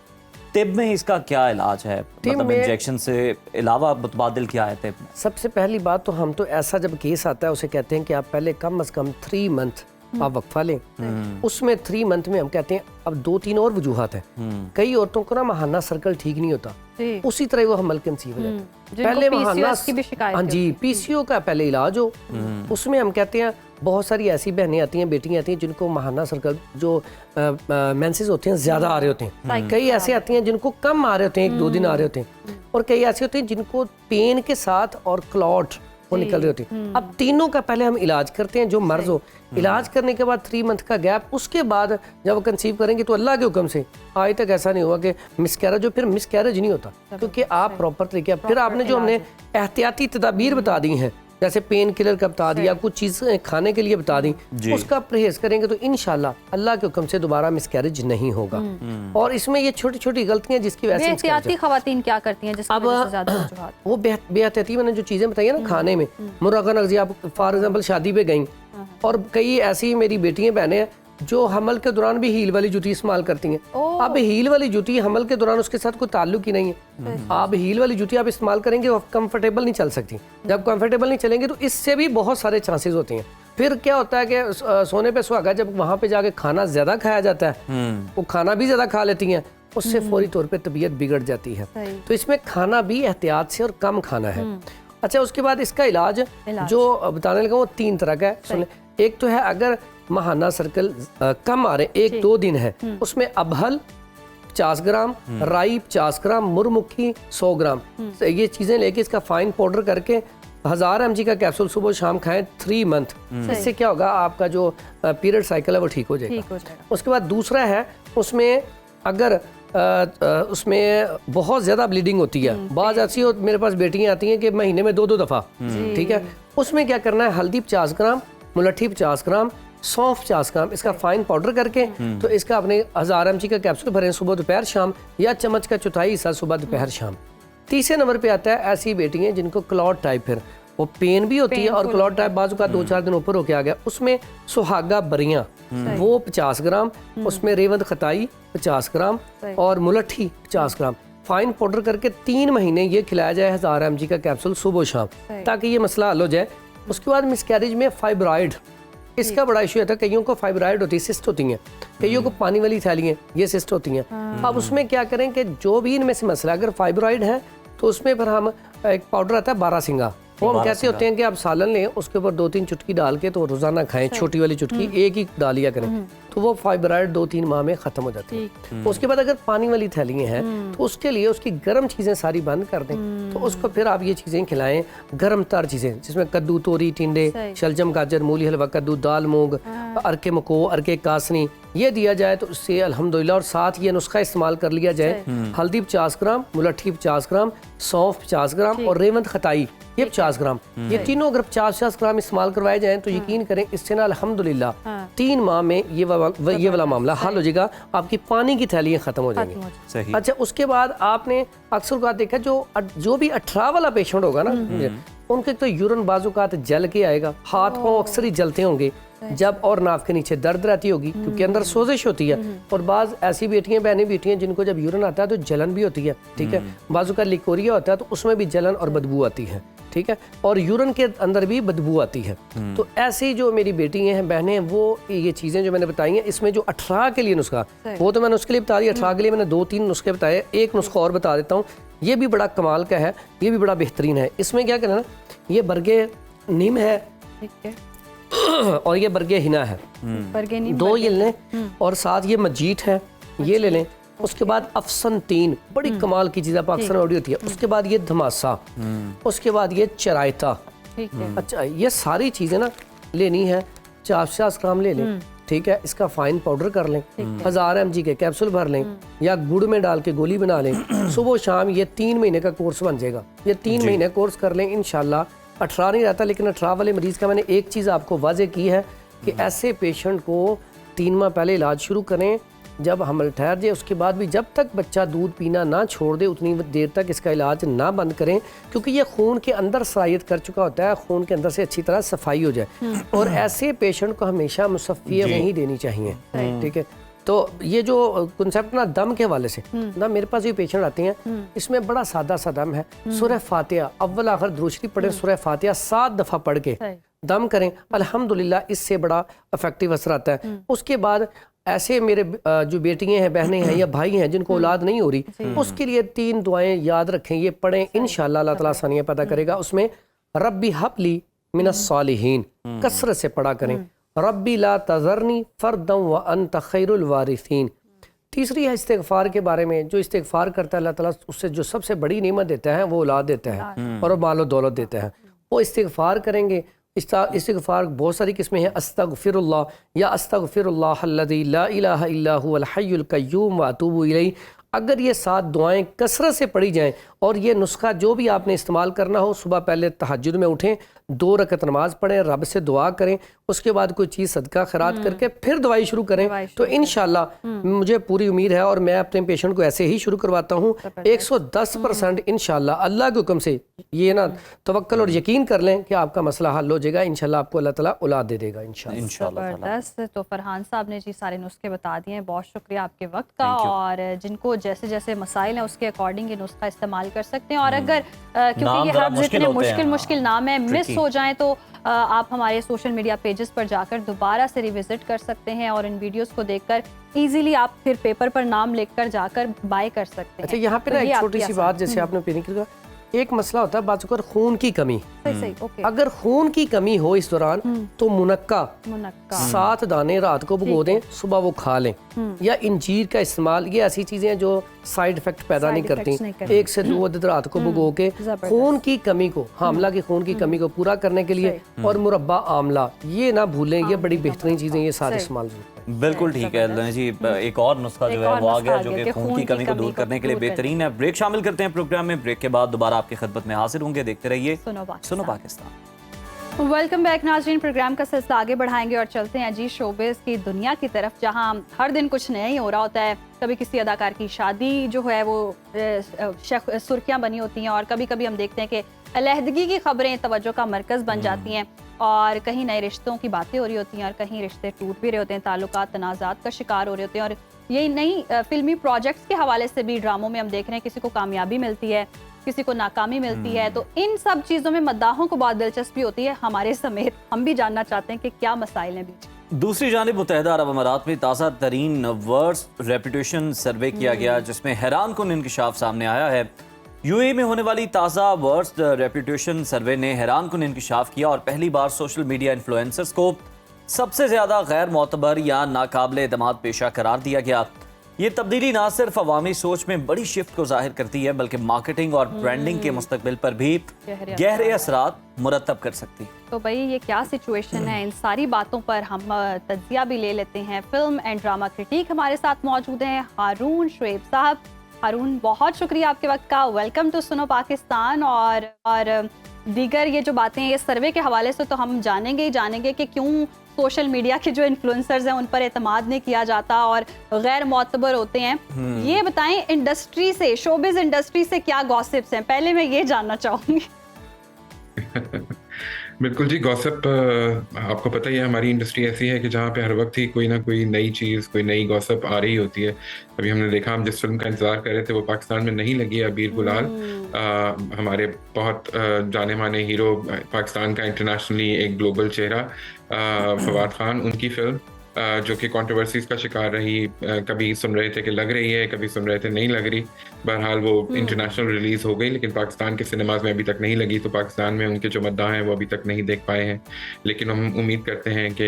तिब में इसका क्या इलाज है, मतलब इंजेक्शन से अलावा मुतबादिल क्या है तिब में? सबसे पहली बात तो हम तो ऐसा जब केस आता है उसे कहते हैं कि आप पहले कम से कम 3 मंथ आप वक्फा लें, उसमें 3 मंथ में हम कहते हैं, अब 2-3 और वजूहात है। कई औरतों को ना महाना सर्कल ठीक नहीं होता, उसी तरह वो हमल कंसीव हो जाता है। पहले महाना, हाँ जी, पीसीओ का पहले इलाज हो, उसमें हम कहते हैं बहुत सारी ऐसी बहनें आती हैं, बेटियां आती हैं जिनको महाना सर्कल जो मेंसेस होते हैं ज्यादा आ रहे होते हैं, कई ऐसे आती हैं जिनको कम आ रहे होते हैं, 1-2 दिन आ रहे होते हैं, और कई ऐसे होते हैं जिनको पेन के साथ और क्लॉट वो निकल रही होती है। अब तीनों का पहले हम इलाज करते हैं, जो मर्ज हो, इलाज करने के बाद 3 मंथ का गैप, उसके बाद जब वो कंसीव करेंगे तो अल्लाह के हुक्म से आज तक ऐसा नहीं हुआ कि मिसकैरेज हो, फिर मिसकैरेज नहीं होता, क्योंकि आप प्रॉपर तरीके, फिर आपने जो हमने एहतियाती तदाबीर बता दी हैं, जैसे पेन किलर का बता दिया, कुछ चीज़ें खाने के लिए बता दी, उसका परहेज करेंगे तो इंशाल्लाह अल्लाह के हुक्म से दोबारा मिसकैरेज नहीं होगा। और इसमें ये छोटी छोटी गलतियां जिसकी वजह से एहतियाती खवातीन क्या करती हैं जिसकी वजह से ज़्यादा वजूहात? वो बेहतियाती मैंने जो चीज़ें बताई ना खाने में, मुर्गा नगजी, आप फॉर एग्जाम्पल शादी पे गई और कई ऐसी मेरी बेटियां बहनें हैं जो हमल के दौरान भी हील वाली जूती इस्तेमाल करती हैं। अब हील वाली जूती हमल के दौरान उसके साथ कोई ताल्लुक ही नहीं है, आप हील वाली जूती आप इस्तेमाल करेंगे वो कंफर्टेबल नहीं चल सकती, जब कंफर्टेबल नहीं चलेंगे तो इससे भी बहुत सारे चांसेस होते हैं। फिर क्या होता है कि सोने पे सुहागा, जब वहाँ पे जाके खाना ज्यादा खाया जाता है, वो खाना भी ज्यादा खा लेती हैं, उससे फौरी तौर पे तबीयत बिगड़ जाती है। तो इसमें खाना भी एहतियात से और कम खाना है। अच्छा, उसके बाद इसका इलाज जो बताने लगा वो 3 तरह का है। सुने, एक तो है अगर महाना सर्कल कम आ रहे, 1-2 दिन है, उसमें अबहल 50 ग्राम, राई 50 ग्राम, मुरमुखी 100 ग्राम, ये चीज़ें लेके इसका फाइन पाउडर करके 1000 mg का कैप्सूल सुबह शाम खाएं 3 मंथ। इससे क्या होगा, आपका जो पीरियड साइकिल है वो ठीक हो जाएगा। उसके बाद दूसरा है, उसमें अगर उसमें बहुत ज़्यादा ब्लीडिंग होती है, बाज़ ऐसी हो मेरे पास बेटियां आती हैं कि महीने में 2-2 दफ़ा, ठीक है, उसमें क्या करना है, हल्दी 50 ग्राम, मुलट्ठी 50 ग्राम, सौंफ 50 ग्राम, इसका फाइन पाउडर करके तो इसका अपने 1000 mg का कैप्सूल भरें सुबह दोपहर शाम, या चम्मच का चौथाई हिस्सा सुबह दोपहर शाम। तीसरे नंबर पे आता है ऐसी बेटियां जिनको क्लॉट टाइप, फिर वो पेन भी होती है और क्लॉट टाइप बाजू का 2-4 दिन ऊपर होके आ गया, उसमें सुहागा बरियां वो 50 ग्राम, उसमें रेवंत खताई 50 ग्राम और मुलट्ठी 50 ग्राम, फाइन पाउडर करके 3 महीने ये खिलाया जाए 1000 mg का कैप्सूल सुबह शाम, ताकि ये मसला हल हो जाए। उसके बाद मिसकैरेज में फाइब्राइड, इसका बड़ा इशू होता है, कईयों को फाइब्राइड होती है, सिस्ट होती हैं, कईयों को पानी वाली थैलियाँ, ये सिस्ट होती हैं। अब उसमें क्या करें कि जो भी इनमें से मसला, अगर फाइब्राइड है तो उसमें फिर हम एक पाउडर आता है 12 सिंगा, वो हम कहते होते हैं कि आप सालन लें, उसके ऊपर 2-3 चुटकी डाल के तो रोजाना खाएं, छोटी वाली चुटकी एक ही डालिया करें, तो वो फाइब्राइड 2-3 माह में खत्म हो जाती है। उसके बाद अगर पानी वाली थैलियाँ हैं तो उसके लिए उसकी गर्म चीजें सारी बंद कर दें, तो उसको फिर आप ये चीजें खिलाएं, गर्म तर चीजें जिसमें कद्दू, तोरी, टिंडे, शलजम, गाजर, मूली हलवा, कद्दू, दाल, मूंग, अरके मको, अरके कासनी, ये दिया जाए तो उससे अल्हम्दुलिल्लाह। और साथ ये नुस्खा इस्तेमाल कर लिया जाए, हल्दी 50 ग्राम, मुलट्ठी 50 ग्राम, सौंफ 50 ग्राम और रेवंत खताई ये 50 ग्राम, ये तीनों अगर 50-50 ग्राम इस्तेमाल करवाए जाएं तो यकीन करें इससे ना अल्हम्दुलिल्लाह 3 माह में ये वाला मामला हल हो जाएगा, आपकी पानी की थैलियाँ खत्म हो जाएंगी। अच्छा, उसके बाद आपने अक्सर का देखा जो भी 18 वाला पेशेंट होगा ना, उनके तो यूरिन बाजुकात जल के आएगा, हाथ पाँव अक्सर ही जलते होंगे जब, और नाक के नीचे दर्द रहती होगी क्योंकि अंदर सोजिश होती है। और बाज ऐसी बेटियां, बहनें बेटियां जिनको जब यूरिन आता है तो जलन भी होती है, ठीक है, बाजू का लिकोरिया होता है तो उसमें भी जलन और बदबू आती है, ठीक है, और यूरिन के अंदर भी बदबू आती है। तो ऐसी जो मेरी बेटी हैं, बहनें हैं, वो ये चीज़ें जो मैंने बताई हैं, इसमें जो 18 के लिए नुस्खा, वो तो मैंने उसके लिए बता दिया, 18 के लिए मैंने 2-3 नुस्खे बताए, एक नुस्खा और बता देता हूँ, ये भी बड़ा कमाल का है, ये भी बड़ा बेहतरीन है। इसमें क्या करना, ये बरगे नीम है और ये बरगे हिना है, 2 ये लें, और साथ ये मजीठ है, ये ले लें। उसके बाद अफसन 3 बड़ी कमाल की चीज़ पाकिस्तान ऑडी होती है। उसके बाद ये धमासा, उसके बाद ये चरायता। अच्छा, ये सारी चीज़ें ना लेनी है, 50 ग्राम ले लें, ठीक है, इसका फाइन पाउडर कर लें, 1000 mg के कैप्सूल भर लें या गुड़ में डाल के गोली बना लें, सुबह शाम, ये 3 महीने का कोर्स बन जाएगा। ये 3 महीने कोर्स कर लें, इंशाल्लाह 18 नहीं रहता, लेकिन 18 वाले मरीज़ का मैंने एक चीज़ आपको वाजे की है कि ऐसे पेशेंट को 3 माह पहले इलाज शुरू करें, जब हमल ठहर जाए उसके बाद भी जब तक बच्चा दूध पीना ना छोड़ दे उतनी देर तक इसका इलाज ना बंद करें, क्योंकि ये खून के अंदर सरायत कर चुका होता है, खून के अंदर से अच्छी तरह सफाई हो जाए। और ऐसे पेशेंट को हमेशा मुसफ़िया नहीं देनी चाहिए, ठीक है। तो ये जो कंसेप्ट ना दम के हवाले से ना, मेरे पास ये पेशेंट आते हैं, इसमें बड़ा सादा सा दम है, सूरह फातिहा अव्वल आखिर दुरूद पढ़े, सूरह फातिहा 7 दफ़ा पढ़ के दम करें, अल्हम्दुलिल्लाह इससे बड़ा इफेक्टिव असर आता है। उसके बाद ऐसे मेरे जो बेटियां हैं, बहनें हैं या भाई हैं जिनको औलाद नहीं हो रही, उसके लिए 3 दुआएं याद रखें, ये पढ़ें, इंशाअल्लाह अल्लाह ताला आसानियां पैदा करेगा। उसमें रब्बी हबली मिनस सालिहीन कसरत से पढ़ा करें, रब्बी ला तज़रनी फर्दम व अंत खैरुल वारिसीन। तीसरी है इस्तिग़फ़ार के बारे में, जो इस्तिग़फ़ार करता है अल्लाह ताला उससे जो सबसे बड़ी नेमत देता है वो औलाद देता है और मालो दौलत देता है। वो इस्तिग़फ़ार करेंगे। इस्तिग़फ़ार बहुत सारी किस्में हैं, अस्तग़फ़िरुल्लाह या अस्तग़फ़िरुल्लाह अल्लज़ी ला इलाहा इल्ला हुवल हय्युल क़य्यूम व अतूबु इलैह। अगर ये 7 दुआएं कसरत से पढ़ी जाएं और ये नुस्खा जो भी आपने इस्तेमाल करना हो, सुबह पहले तहज्जुद में उठें, 2 रकत नमाज पढ़ें, रब से दुआ करें, उसके बाद कोई चीज़ सदका खैरात करके फिर दवाई शुरू करें, तो इंशाल्लाह मुझे पूरी उम्मीद है और मैं अपने पेशेंट को ऐसे ही शुरू करवाता हूँ, 110% इंशाल्लाह अल्लाह के हुक्म से ये ना तवक्कल और यकीन कर लें कि आपका मसला हल हो जाएगा। इंशाल्लाह आपको अल्लाह ताला औलाद दे देगा इंशाल्लाह। ज़बरदस्त। तो फरहान साहब ने जी सारे नुस्खे बता दिए हैं, बहुत शुक्रिया आपके वक्त का। और जिनको जैसे जैसे मसाइल हैं उसके अकॉर्डिंग ये नुस्खा इस्तेमाल कर सकते हैं। और अगर क्योंकि ये हर्ब्स इतने मुश्किल नाम है, मिस हो जाएं तो आप हमारे सोशल मीडिया पेजेस पर जाकर दोबारा से रिविजिट कर सकते हैं और इन वीडियोस को देखकर इजीली आप फिर पेपर पर नाम लिखकर जाकर बाय कर सकते हैं। अच्छा, यहाँ पे ना एक छोटी सी बात, जैसे आपने एक मसला होता है बाज़ खून की कमी, सही ओके। अगर खून की कमी हो इस दौरान तो मुनक्का मुनक्का 7 दाने रात को भिगो दें, सुबह वो खा लें। या इंजीर का इस्तेमाल, ये ऐसी चीजें हैं जो साइड इफेक्ट पैदा नहीं करती। 1 से 2 अदद रात को भिगो के खून की कमी को, हामला की खून की कमी को पूरा करने के लिए, और मुरब्बा आमला, ये ना भूलें, ये बड़ी बेहतरीन चीजें, ये सारे इस्तेमाल बिल्कुल ठीक है अल्लाह जी। एक और नुस्खा जो है वो आ गया जो कि खून की कमी को दूर करने के लिए बेहतरीन है। ब्रेक शामिल करते हैं प्रोग्राम में, ब्रेक के बाद दोबारा आपकी खिदमत में हाजिर होंगे। देखते रहिए सुनो पाकिस्तान। वेलकम बैक नाज़रीन, प्रोग्राम का सिलसिला आगे बढ़ाएंगे और चलते हैं जी शोबिस की दुनिया की तरफ, जहां हर दिन कुछ नया ही हो रहा होता है। कभी किसी अदाकार की शादी जो है वो सुर्खियां बनी होती हैं, और कभी कभी हम देखते हैं कि अलहदगी की खबरें तवज्जो का मरकज़ बन जाती हैं, और कहीं नए रिश्तों की बातें हो रही होती हैं, और कहीं रिश्ते टूट भी रहे होते हैं, ताल्लुकात तनाज़ात का शिकार हो रहे होते हैं। और यही नई फिल्मी प्रोजेक्ट्स के हवाले से भी ड्रामों में हम देख रहे हैं, किसी को कामयाबी मिलती है, किसी को नाकामी मिलती है। तो इन सब चीज़ों में मद्दाहों को बहुत दिलचस्पी होती है, हमारे समेत। हम भी जानना चाहते हैं कि क्या मसाइल हैं बीच। दूसरी जानिब मुत्तहिदा अरब अमारात में ताज़ा तरीन वर्स्ट रेपुटेशन सर्वे किया गया, जिसमें हैरान कुन इंकशाफ सामने आया है। यूएई में होने वाली ताज़ा वर्स्ट रेपुटेशन सर्वे ने हैरान कुन इंकशाफ किया, और पहली बार सोशल मीडिया इन्फ्लुएंसर्स को सबसे ज़्यादा गैर मोतबर या नाकाबिल एतमाद पेशा करार दिया गया। ये तब्दीली ना सिर्फ अवामी सोच में बड़ी शिफ्ट को जाहिर करती है, बल्कि मार्केटिंग और ब्रांडिंग के मुस्तकबिल पर भी गहरे असरात मुरतब कर सकती है। तो भाई ये क्या सिचुएशन है, इन सारी बातों पर हम तज्जिया भी ले लेते हैं। फिल्म एंड ड्रामा क्रिटिक हमारे साथ मौजूद हैं हारून शुएब साहब। हारून, बहुत शुक्रिया आपके वक्त का, वेलकम टू सुनो पाकिस्तान। और दीगर ये जो बातें हैं, ये सर्वे के हवाले से तो हम जानेंगे ही जानेंगे कि क्यों सोशल मीडिया के जो इन्फ्लुएंसर्स हैं उन पर एतमाद नहीं किया जाता और गैर मोतबर होते हैं। ये बताएं, इंडस्ट्री से, शोबिज इंडस्ट्री से क्या गॉसिप्स हैं, पहले मैं ये जानना चाहूँगी। बिल्कुल जी, गॉसिप आपको पता ही है, हमारी इंडस्ट्री ऐसी है कि जहाँ पे हर वक्त ही कोई ना कोई नई चीज़, कोई नई गॉसिप आ रही होती है। अभी हमने देखा, हम जिस फिल्म का इंतज़ार कर रहे थे वो पाकिस्तान में नहीं लगी है, अबीर गुलाल। हमारे बहुत जाने माने हीरो, पाकिस्तान का इंटरनेशनली एक ग्लोबल चेहरा फवाद खान, उनकी फिल्म जो कि कंट्रोवर्सीज का शिकार रही। कभी सुन रहे थे कि लग रही है, कभी सुन रहे थे नहीं लग रही। बहरहाल वो इंटरनेशनल रिलीज हो गई, लेकिन पाकिस्तान के सिनेमाज में अभी तक नहीं लगी। तो पाकिस्तान में उनके जो मद्दाह हैं वो अभी तक नहीं देख पाए हैं, लेकिन हम उम्मीद करते हैं कि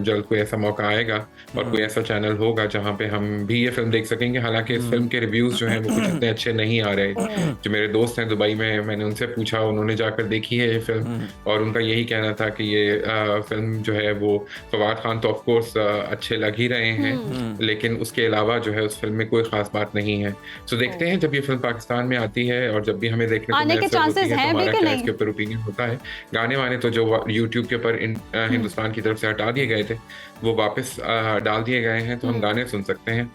जल्द कोई ऐसा मौका आएगा और कोई ऐसा चैनल होगा जहाँ पे हम भी ये फिल्म देख सकेंगे। हालांकि इस फिल्म के रिव्यूज जो हैं वो कुछ इतने अच्छे नहीं आ रहे। जो मेरे दोस्त हैं दुबई में, मैंने उनसे पूछा, उन्होंने जाकर देखी है ये फिल्म, और उनका यही कहना था कि ये फिल्म जो है वो फवाद खान तो ऑफकोर्स अच्छे लग ही रहे हैं, लेकिन उसके अलावा जो है उस फिल्म में कोई खास बात नहीं है। तो देखते हैं जब ये फिल्म पाकिस्तान में आती है, और जब भी हमें देखने को मिलता है तो हमारा क्या इसके ऊपर ओपिनियन होता है। गाने वाने तो जो यूट्यूब के ऊपर हिंदुस्तान की तरफ से हटा दिए गए थे वो वापस डाल दिए गए हैं, तो हम गाने सुन सकते हैं।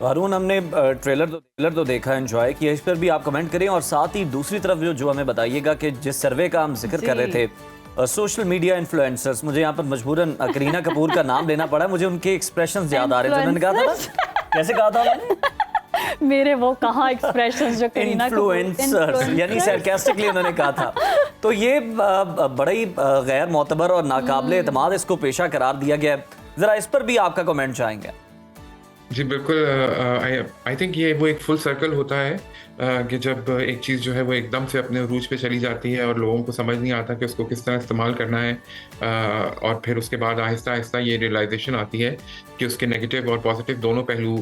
हारून, हमने ट्रेलर तो देखा, एंजॉय किया, इस पर भी आप कमेंट करें। और साथ ही दूसरी तरफ जो हमें बताइएगा कि जिस सर्वे का हम जिक्र कर रहे थे, सोशल मीडिया इन्फ्लुएंसर्स, मुझे यहाँ पर मजबूरन करीना कपूर का नाम लेना पड़ा, मुझे उनके एक्सप्रेशंस याद आ रहे थे। उन्होंने कहा था ना, कैसे कहा था उन्होंने? मेरे वो कहाँ एक्सप्रेशंस जो करीना कपूर, इन्फ्लुएंसर्स, यानी सरकास्टिकली उन्होंने कहा था। तो ये बड़ा ही गैर मोतबर और नाकाबिल एतमाद इसको पेशा करार दिया गया। जरा इस पर भी आपका कमेंट चाहेंगे। जी बिल्कुल, आई थिंक ये वो एक फुल सर्कल होता है कि जब एक चीज़ जो है वो एकदम से अपने उरूज पे चली जाती है और लोगों को समझ नहीं आता कि उसको किस तरह इस्तेमाल करना है, और फिर उसके बाद आहिस्ता आहिस्ता ये रियलाइजेशन आती है कि उसके नेगेटिव और पॉजिटिव दोनों पहलू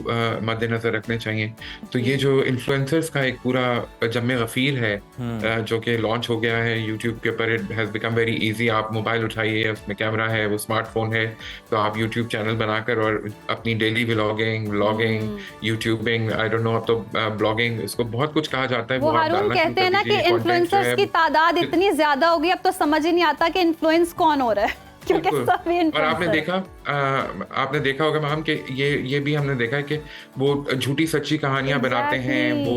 मद्देनज़र रखने चाहिए। तो ये जो इन्फ्लुएंसर्स का एक पूरा जम्मे गफ़ीर है जो कि लॉन्च हो गया है यूट्यूब के ऊपर, it has become very easy. आप मोबाइल उठाइए, उसमें कैमरा है, वो स्मार्टफोन है, तो आप यूट्यूब चैनल बनाकर और अपनी daily vlogging, YouTubing, I don't know, अब तो ब्लॉगिंग, इसको बहुत कुछ कहा जाता है। वो हारून कहते हैं ना कि इन्फ्लुएंसर्स की तादाद इतनी ज्यादा हो गई, अब तो समझ ही नहीं आता कि इन्फ्लुएंस कौन हो रहा है, क्योंकि सभी और आपने देखा होगा मैम कि ये भी हमने देखा है कि वो झूठी सच्ची कहानियां बनाते हैं, वो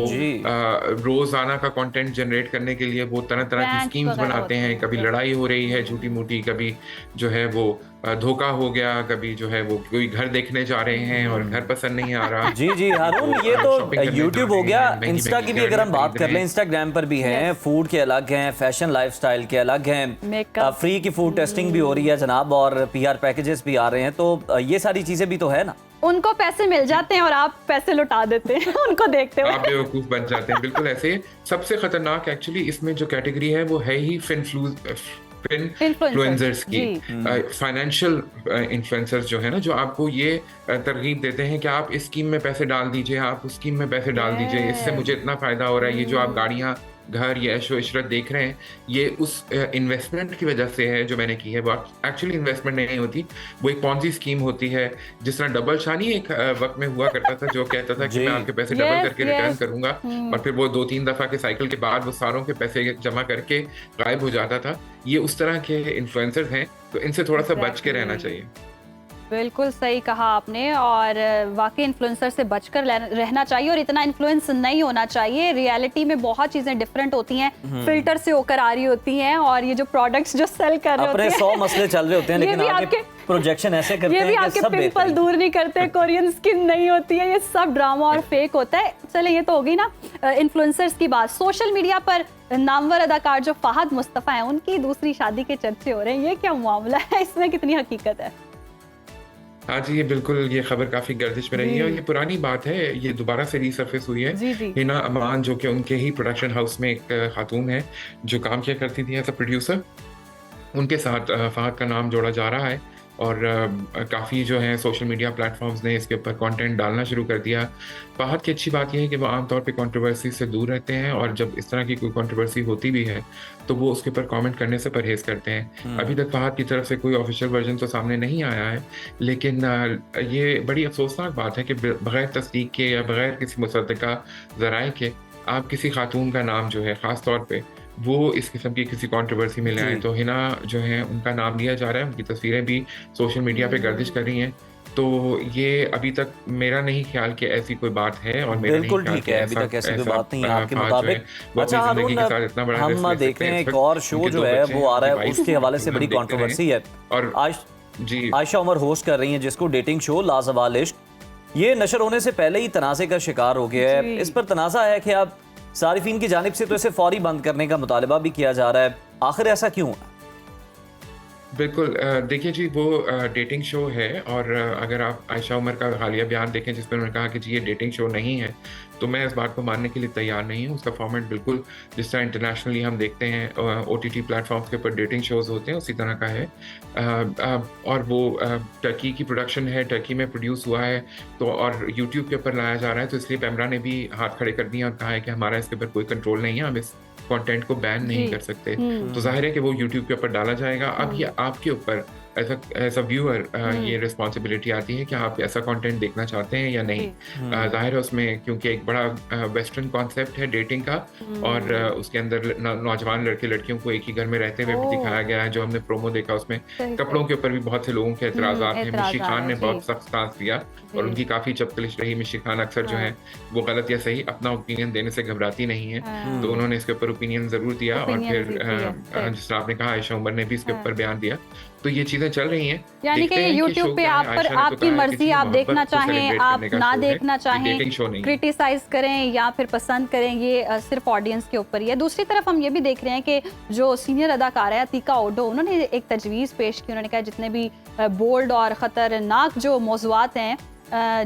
रोजाना का कंटेंट जनरेट करने के लिए वो तरह तरह की स्कीम्स बनाते हैं। कभी लड़ाई हो रही है झूठी मूठी, कभी जो है वो धोखा हो गया, कभी जो है वो कोई घर देखने जा रहे हैं और घर पसंद नहीं आ रहा। जी हारून, ये तो यूट्यूब हो गया। इंस्टा की भी अगर हम बात कर लें, इंस्टाग्राम पर भी हैं, फूड के अलग हैं, फैशन लाइफस्टाइल के अलग हैं, फ्री की फूड टेस्टिंग भी हो रही है जनाब, और PR पैकेजेस भी आ रहे हैं। तो ये सारी चीजें भी तो है ना। उनको पैसे मिल जाते हैं और आप पैसे लुटा देते हैं उनको देखते हुए। आप बेवकूफ़ बन जाते हैं, बिल्कुल ऐसे ही। सबसे खतरनाक एक्चुअली इसमें जो कैटेगरी है वो है ही इन्फ्लुएंसर्स की, फाइनेंशियल इन्फ्लुएंसर्स जो है ना, जो आपको ये तरगीब देते हैं कि आप इस स्कीम में पैसे डाल दीजिए, आप उस स्कीम में पैसे डाल दीजिए, इससे मुझे इतना फ़ायदा हो रहा है। ये जो आप गाड़ियाँ, घर, ये ऐशो इशरत देख रहे हैं, ये उस इन्वेस्टमेंट की वजह से है जो मैंने की है। वो एक्चुअली इन्वेस्टमेंट नहीं होती, वो एक पॉन्जी स्कीम होती है। जिस तरह डबल शानी एक वक्त में हुआ करता था, जो कहता था कि मैं आपके पैसे डबल करके रिटर्न करूंगा, और फिर वो 2-3 दफ़ा के साइकिल के बाद वो सारों के पैसे जमा करके गायब हो जाता था। ये उस तरह के इन्फ्लुएंसर्स हैं, तो इनसे थोड़ा सा बच के रहना चाहिए। बिल्कुल सही कहा आपने, और वाकई इन्फ्लुएंसर से बचकर रहना चाहिए और इतना इन्फ्लुएंस नहीं होना चाहिए। रियलिटी में बहुत चीजें डिफरेंट होती हैं, फिल्टर से होकर आ रही होती हैं, और ये जो प्रोडक्ट्स जो सेल कर रहे होते हैं, 100 मसले चल रहे होते हैं, लेकिन आपके प्रोजेक्शन ऐसे करते हैं ये भी आपके पिंपल दूर नहीं करते, कोरियन स्किन नहीं होती है, ये सब ड्रामा और फेक होता है। चले, ये तो होगी ना इन्फ्लुएंसर्स की बात। सोशल मीडिया पर नामवर अदाकार जो फहद मुस्तफा हैं, उनकी दूसरी शादी के चर्चे हो रहे हैं, ये क्या मामला है, इसमें कितनी हकीकत है? हाँ जी, ये बिल्कुल, ये खबर काफ़ी गर्दिश में रही है और ये पुरानी बात है, ये दोबारा से रीसर्फेस हुई है। हिना अमान, जो कि उनके ही प्रोडक्शन हाउस में एक खातून है जो काम किया करती थी एज अ प्रोड्यूसर, उनके साथ फहद का नाम जोड़ा जा रहा है, और काफ़ी जो है सोशल मीडिया प्लेटफॉर्म्स ने इसके ऊपर कंटेंट डालना शुरू कर दिया। फहद की अच्छी बात यह है कि वो आमतौर पे कंट्रोवर्सी से दूर रहते हैं, और जब इस तरह की कोई कंट्रोवर्सी होती भी है तो वो उसके ऊपर कमेंट करने से परहेज़ करते हैं। अभी तक फहद की तरफ से कोई ऑफिशियल वर्जन तो सामने नहीं आया है, लेकिन ये बड़ी अफसोसनाक बात है कि बग़ैर तस्दीक के या बग़ैर किसी मुसद्दक़ा ज़राए के आप किसी खातून का नाम जो है, ख़ास तौर पे वो इस किस्म की किसी कंट्रोवर्सी में ले आए। तो हिना जो है, उनका नाम लिया जा रहा है, उनकी तस्वीरें भी सोशल मीडिया पे गर्दिश कर रही हैं। तो ये अभी तक मेरा नहीं ख्याल कि ऐसी कोई बात है, और मेरा बिल्कुल ठीक है, अभी तक ऐसी कोई बात नहीं है आपके मुताबिक। अच्छा हारून, हम देख रहे हैं एक और शो जो है वो आ रहा है, उसके हवाले से बड़ी कंट्रोवर्सी है, और आयशा उमर होस्ट कर रही हैं, जिसको डेटिंग शो लाजवाल इश्क, ये नशर होने से पहले ही तनाज़े का शिकार हो गया है। इस पर तनाज़ा है कि अब सारिफीन की जानिब से तो इसे फौरी बंद करने का मुतालबा भी किया जा रहा है, आखिर ऐसा क्यों है? बिल्कुल, देखिए जी, वो डेटिंग शो है, और अगर आप आयशा उमर का हालिया बयान देखें जिसमें उन्होंने कहा कि जी ये डेटिंग शो नहीं है, तो मैं इस बात को मानने के लिए तैयार नहीं हूँ। उसका फॉर्मेट बिल्कुल जिस तरह इंटरनेशनली हम देखते हैं OTT प्लेटफॉर्म्स के ऊपर डेटिंग शोज़ होते हैं, उसी तरह का है। और वो टर्की की प्रोडक्शन है, टर्की में प्रोड्यूस हुआ है, तो और यूट्यूब के ऊपर लाया जा रहा है, तो इसलिए पैमरा ने भी हाथ खड़े कर दिए और कहा है कि हमारा इसके ऊपर कोई कंट्रोल नहीं है, हम इस कंटेंट को बैन नहीं कर सकते। तो जाहिर है कि वो यूट्यूब के ऊपर डाला जाएगा। अब ये आपके ऊपर एज अ व्यूअर ये रिस्पॉन्सिबिलिटी आती है कि आप ऐसा कंटेंट देखना चाहते हैं या नहीं। जाहिर है उसमें, क्योंकि एक बड़ा वेस्टर्न कॉन्सेप्ट है डेटिंग का, और उसके अंदर नौजवान लड़के लड़कियों को एक ही घर में रहते हुए भी दिखाया गया है। जो हमने प्रोमो देखा उसमें कपड़ों के ऊपर भी बहुत से लोगों के एतराज़ात हैं। मिशी खान ने बहुत सख्त स्टांस लिया और उनकी काफ़ी चपकलिश रही। मिशी खान अक्सर जो है वो गलत या सही अपना ओपिनियन देने से घबराती नहीं है, तो उन्होंने इसके ऊपर ओपिनियन ज़रूर दिया, और फिर जिस तरह आपने कहा आयशा उमर ने भी इसके ऊपर बयान दिया। तो ये चीजें चल रही हैं, यानी कि YouTube पे आप पर आपकी मर्जी, आप देखना चाहें, आप ना देखना चाहें, क्रिटिसाइज करें या फिर पसंद करें, ये सिर्फ ऑडियंस के ऊपर ही है। दूसरी तरफ हम ये भी देख रहे हैं कि जो सीनियर अदाकार है अतीका ओडो, उन्होंने एक तजवीज़ पेश की। उन्होंने कहा जितने भी बोल्ड और ख़तरनाक जो मौज़ूआत हैं,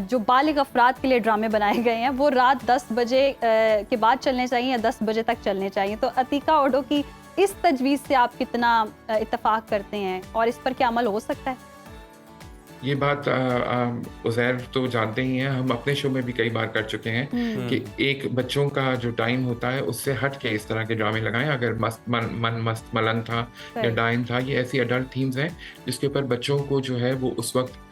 जो बालिग अफराद के लिए ड्रामे बनाए गए हैं, वो रात 10 बजे के बाद चलने चाहिए या 10 बजे तक चलने चाहिए। तो अतीका ओडो की इस तजवीज़ से आप कितना इत्तफाक करते हैं, और इस पर क्या अमल हो सकता है? ये बात उज़ैर तो जानते ही हैं, हम अपने शो में भी कई बार कर चुके हैं कि एक बच्चों का जो टाइम होता है उससे हट के इस तरह के ड्रामे लगाएं। अगर मस्त मलन था या डाइन था, ये ऐसी अडल्ट थीम्स हैं जिसके ऊपर बच्चों को जो है वो उस वक्त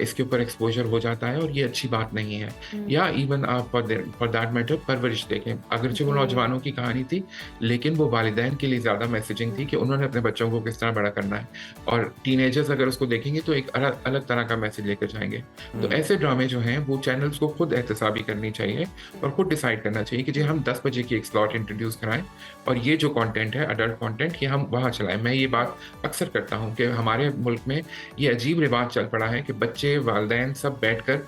इसके ऊपर एक्सपोजर हो जाता है, और ये अच्छी बात नहीं है। या इवन आप फॉर दैट मैटर परवरिश देखें, अगरचे वो नौजवानों की कहानी थी, लेकिन वो वालिदैन के लिए ज़्यादा मैसेजिंग थी कि उन्होंने अपने बच्चों को किस तरह बड़ा करना है, और टीनेजर्स अगर उसको देखेंगे तो एक अलग तरह का मैसेज लेकर जाएंगे। तो ऐसे ड्रामे जो हैं वो चैनल्स को खुद एहतसाबी करनी चाहिए और खुद डिसाइड करना चाहिए कि जी हम 10 बजे की एक स्लॉट इंट्रोड्यूस कराएं, और ये जो कंटेंट है अडल्ट कंटेंट, ये हम वहाँ चलाएं। मैं ये बात अक्सर करता हूँ कि हमारे मुल्क में ये अजीब रिवाज चल पड़ा है कि कि बच्चे वालिदैन सब बैठकर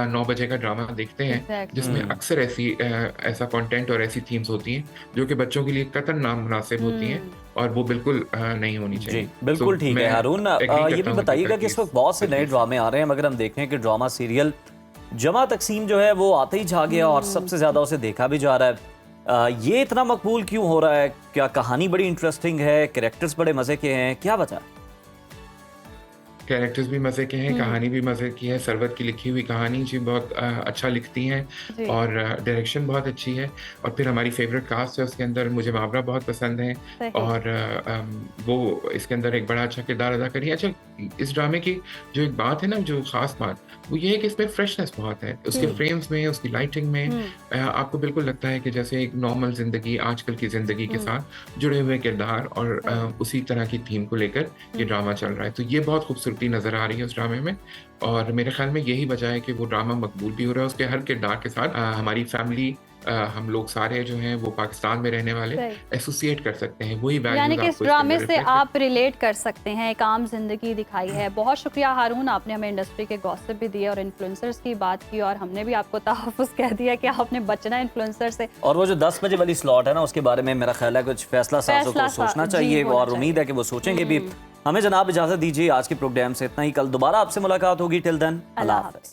9 बजे का ड्रामा देखते हैं Exactly. जिसमें अक्सर ऐसा कंटेंट और ऐसी थीम्स होती हैं जो कि बच्चों के लिए कतई नामुनासिब होती हैं और वो बिल्कुल नहीं होनी चाहिए। जी बिल्कुल ठीक है हारून। ये भी बताइएगा कि इस वक्त बहुत से नए ड्रामे आ रहे हैं, मगर हम देख रहे हैं कि ड्रामा सीरियल जमा तकसीम जो है वो आते ही छा गया और सबसे ज़्यादा उसे देखा भी जा रहा है। ये इतना मकबूल क्यों हो रहा है? क्या कहानी बड़ी इंटरेस्टिंग है, कैरेक्टर्स बड़े मज़े के हैं, क्या वजह? कैरेक्टर्स भी मज़े के हैं, कहानी भी मज़े की है। सरवत की लिखी हुई कहानी जी बहुत अच्छा लिखती हैं और डायरेक्शन बहुत अच्छी है। और फिर हमारी फेवरेट कास्ट है उसके अंदर, मुझे मावरा बहुत पसंद है और वो इसके अंदर एक बड़ा अच्छा किरदार अदा करी है। अच्छा, इस ड्रामे की जो एक बात है ना, जो ख़ास बात, वो ये है कि इसमें फ्रेशनेस बहुत है। उसके फ्रेम्स में, उसकी लाइटिंग में आपको बिल्कुल लगता है कि जैसे एक नॉर्मल ज़िंदगी, आजकल की ज़िंदगी के साथ जुड़े हुए किरदार और उसी तरह की थीम को लेकर ये ड्रामा चल रहा है। तो ये बहुत खूबसूरती नज़र आ रही है उस ड्रामे में और मेरे ख्याल में यही वजह है कि वो ड्रामा मकबूल भी हो रहा है। उसके हर किरदार के साथ हमारी फैमिली, हम लोग सारे जो हैं वो पाकिस्तान में रहने वाले एसोसिएट कर सकते हैं। वही वैल्यूज यानी कि इस आपको ड्रामे इसके से अंदर आप रिलेट कर सकते हैं, एक आम जिंदगी दिखाई है। बहुत शुक्रिया हारून, आपने हमें इंडस्ट्री के गॉसिप भी दिए और इन्फ्लुएंसर्स की बात की और हमने भी आपको तहफ़्फ़ुज़ कह दिया कि आपने बचना इन्फ्लुएंसर से। और वो जो 10 बजे वाली स्लॉट है ना, उसके बारे में मेरा ख्याल है कुछ फैसला साजों को सोचना चाहिए और उम्मीद है कि वो सोचेंगे भी। हमें जनाब इजाज़त दीजिए, आज के प्रोग्राम से इतना ही। कल दोबारा आपसे मुलाकात होगी। टिल देन अल्लाह हाफ़िज़।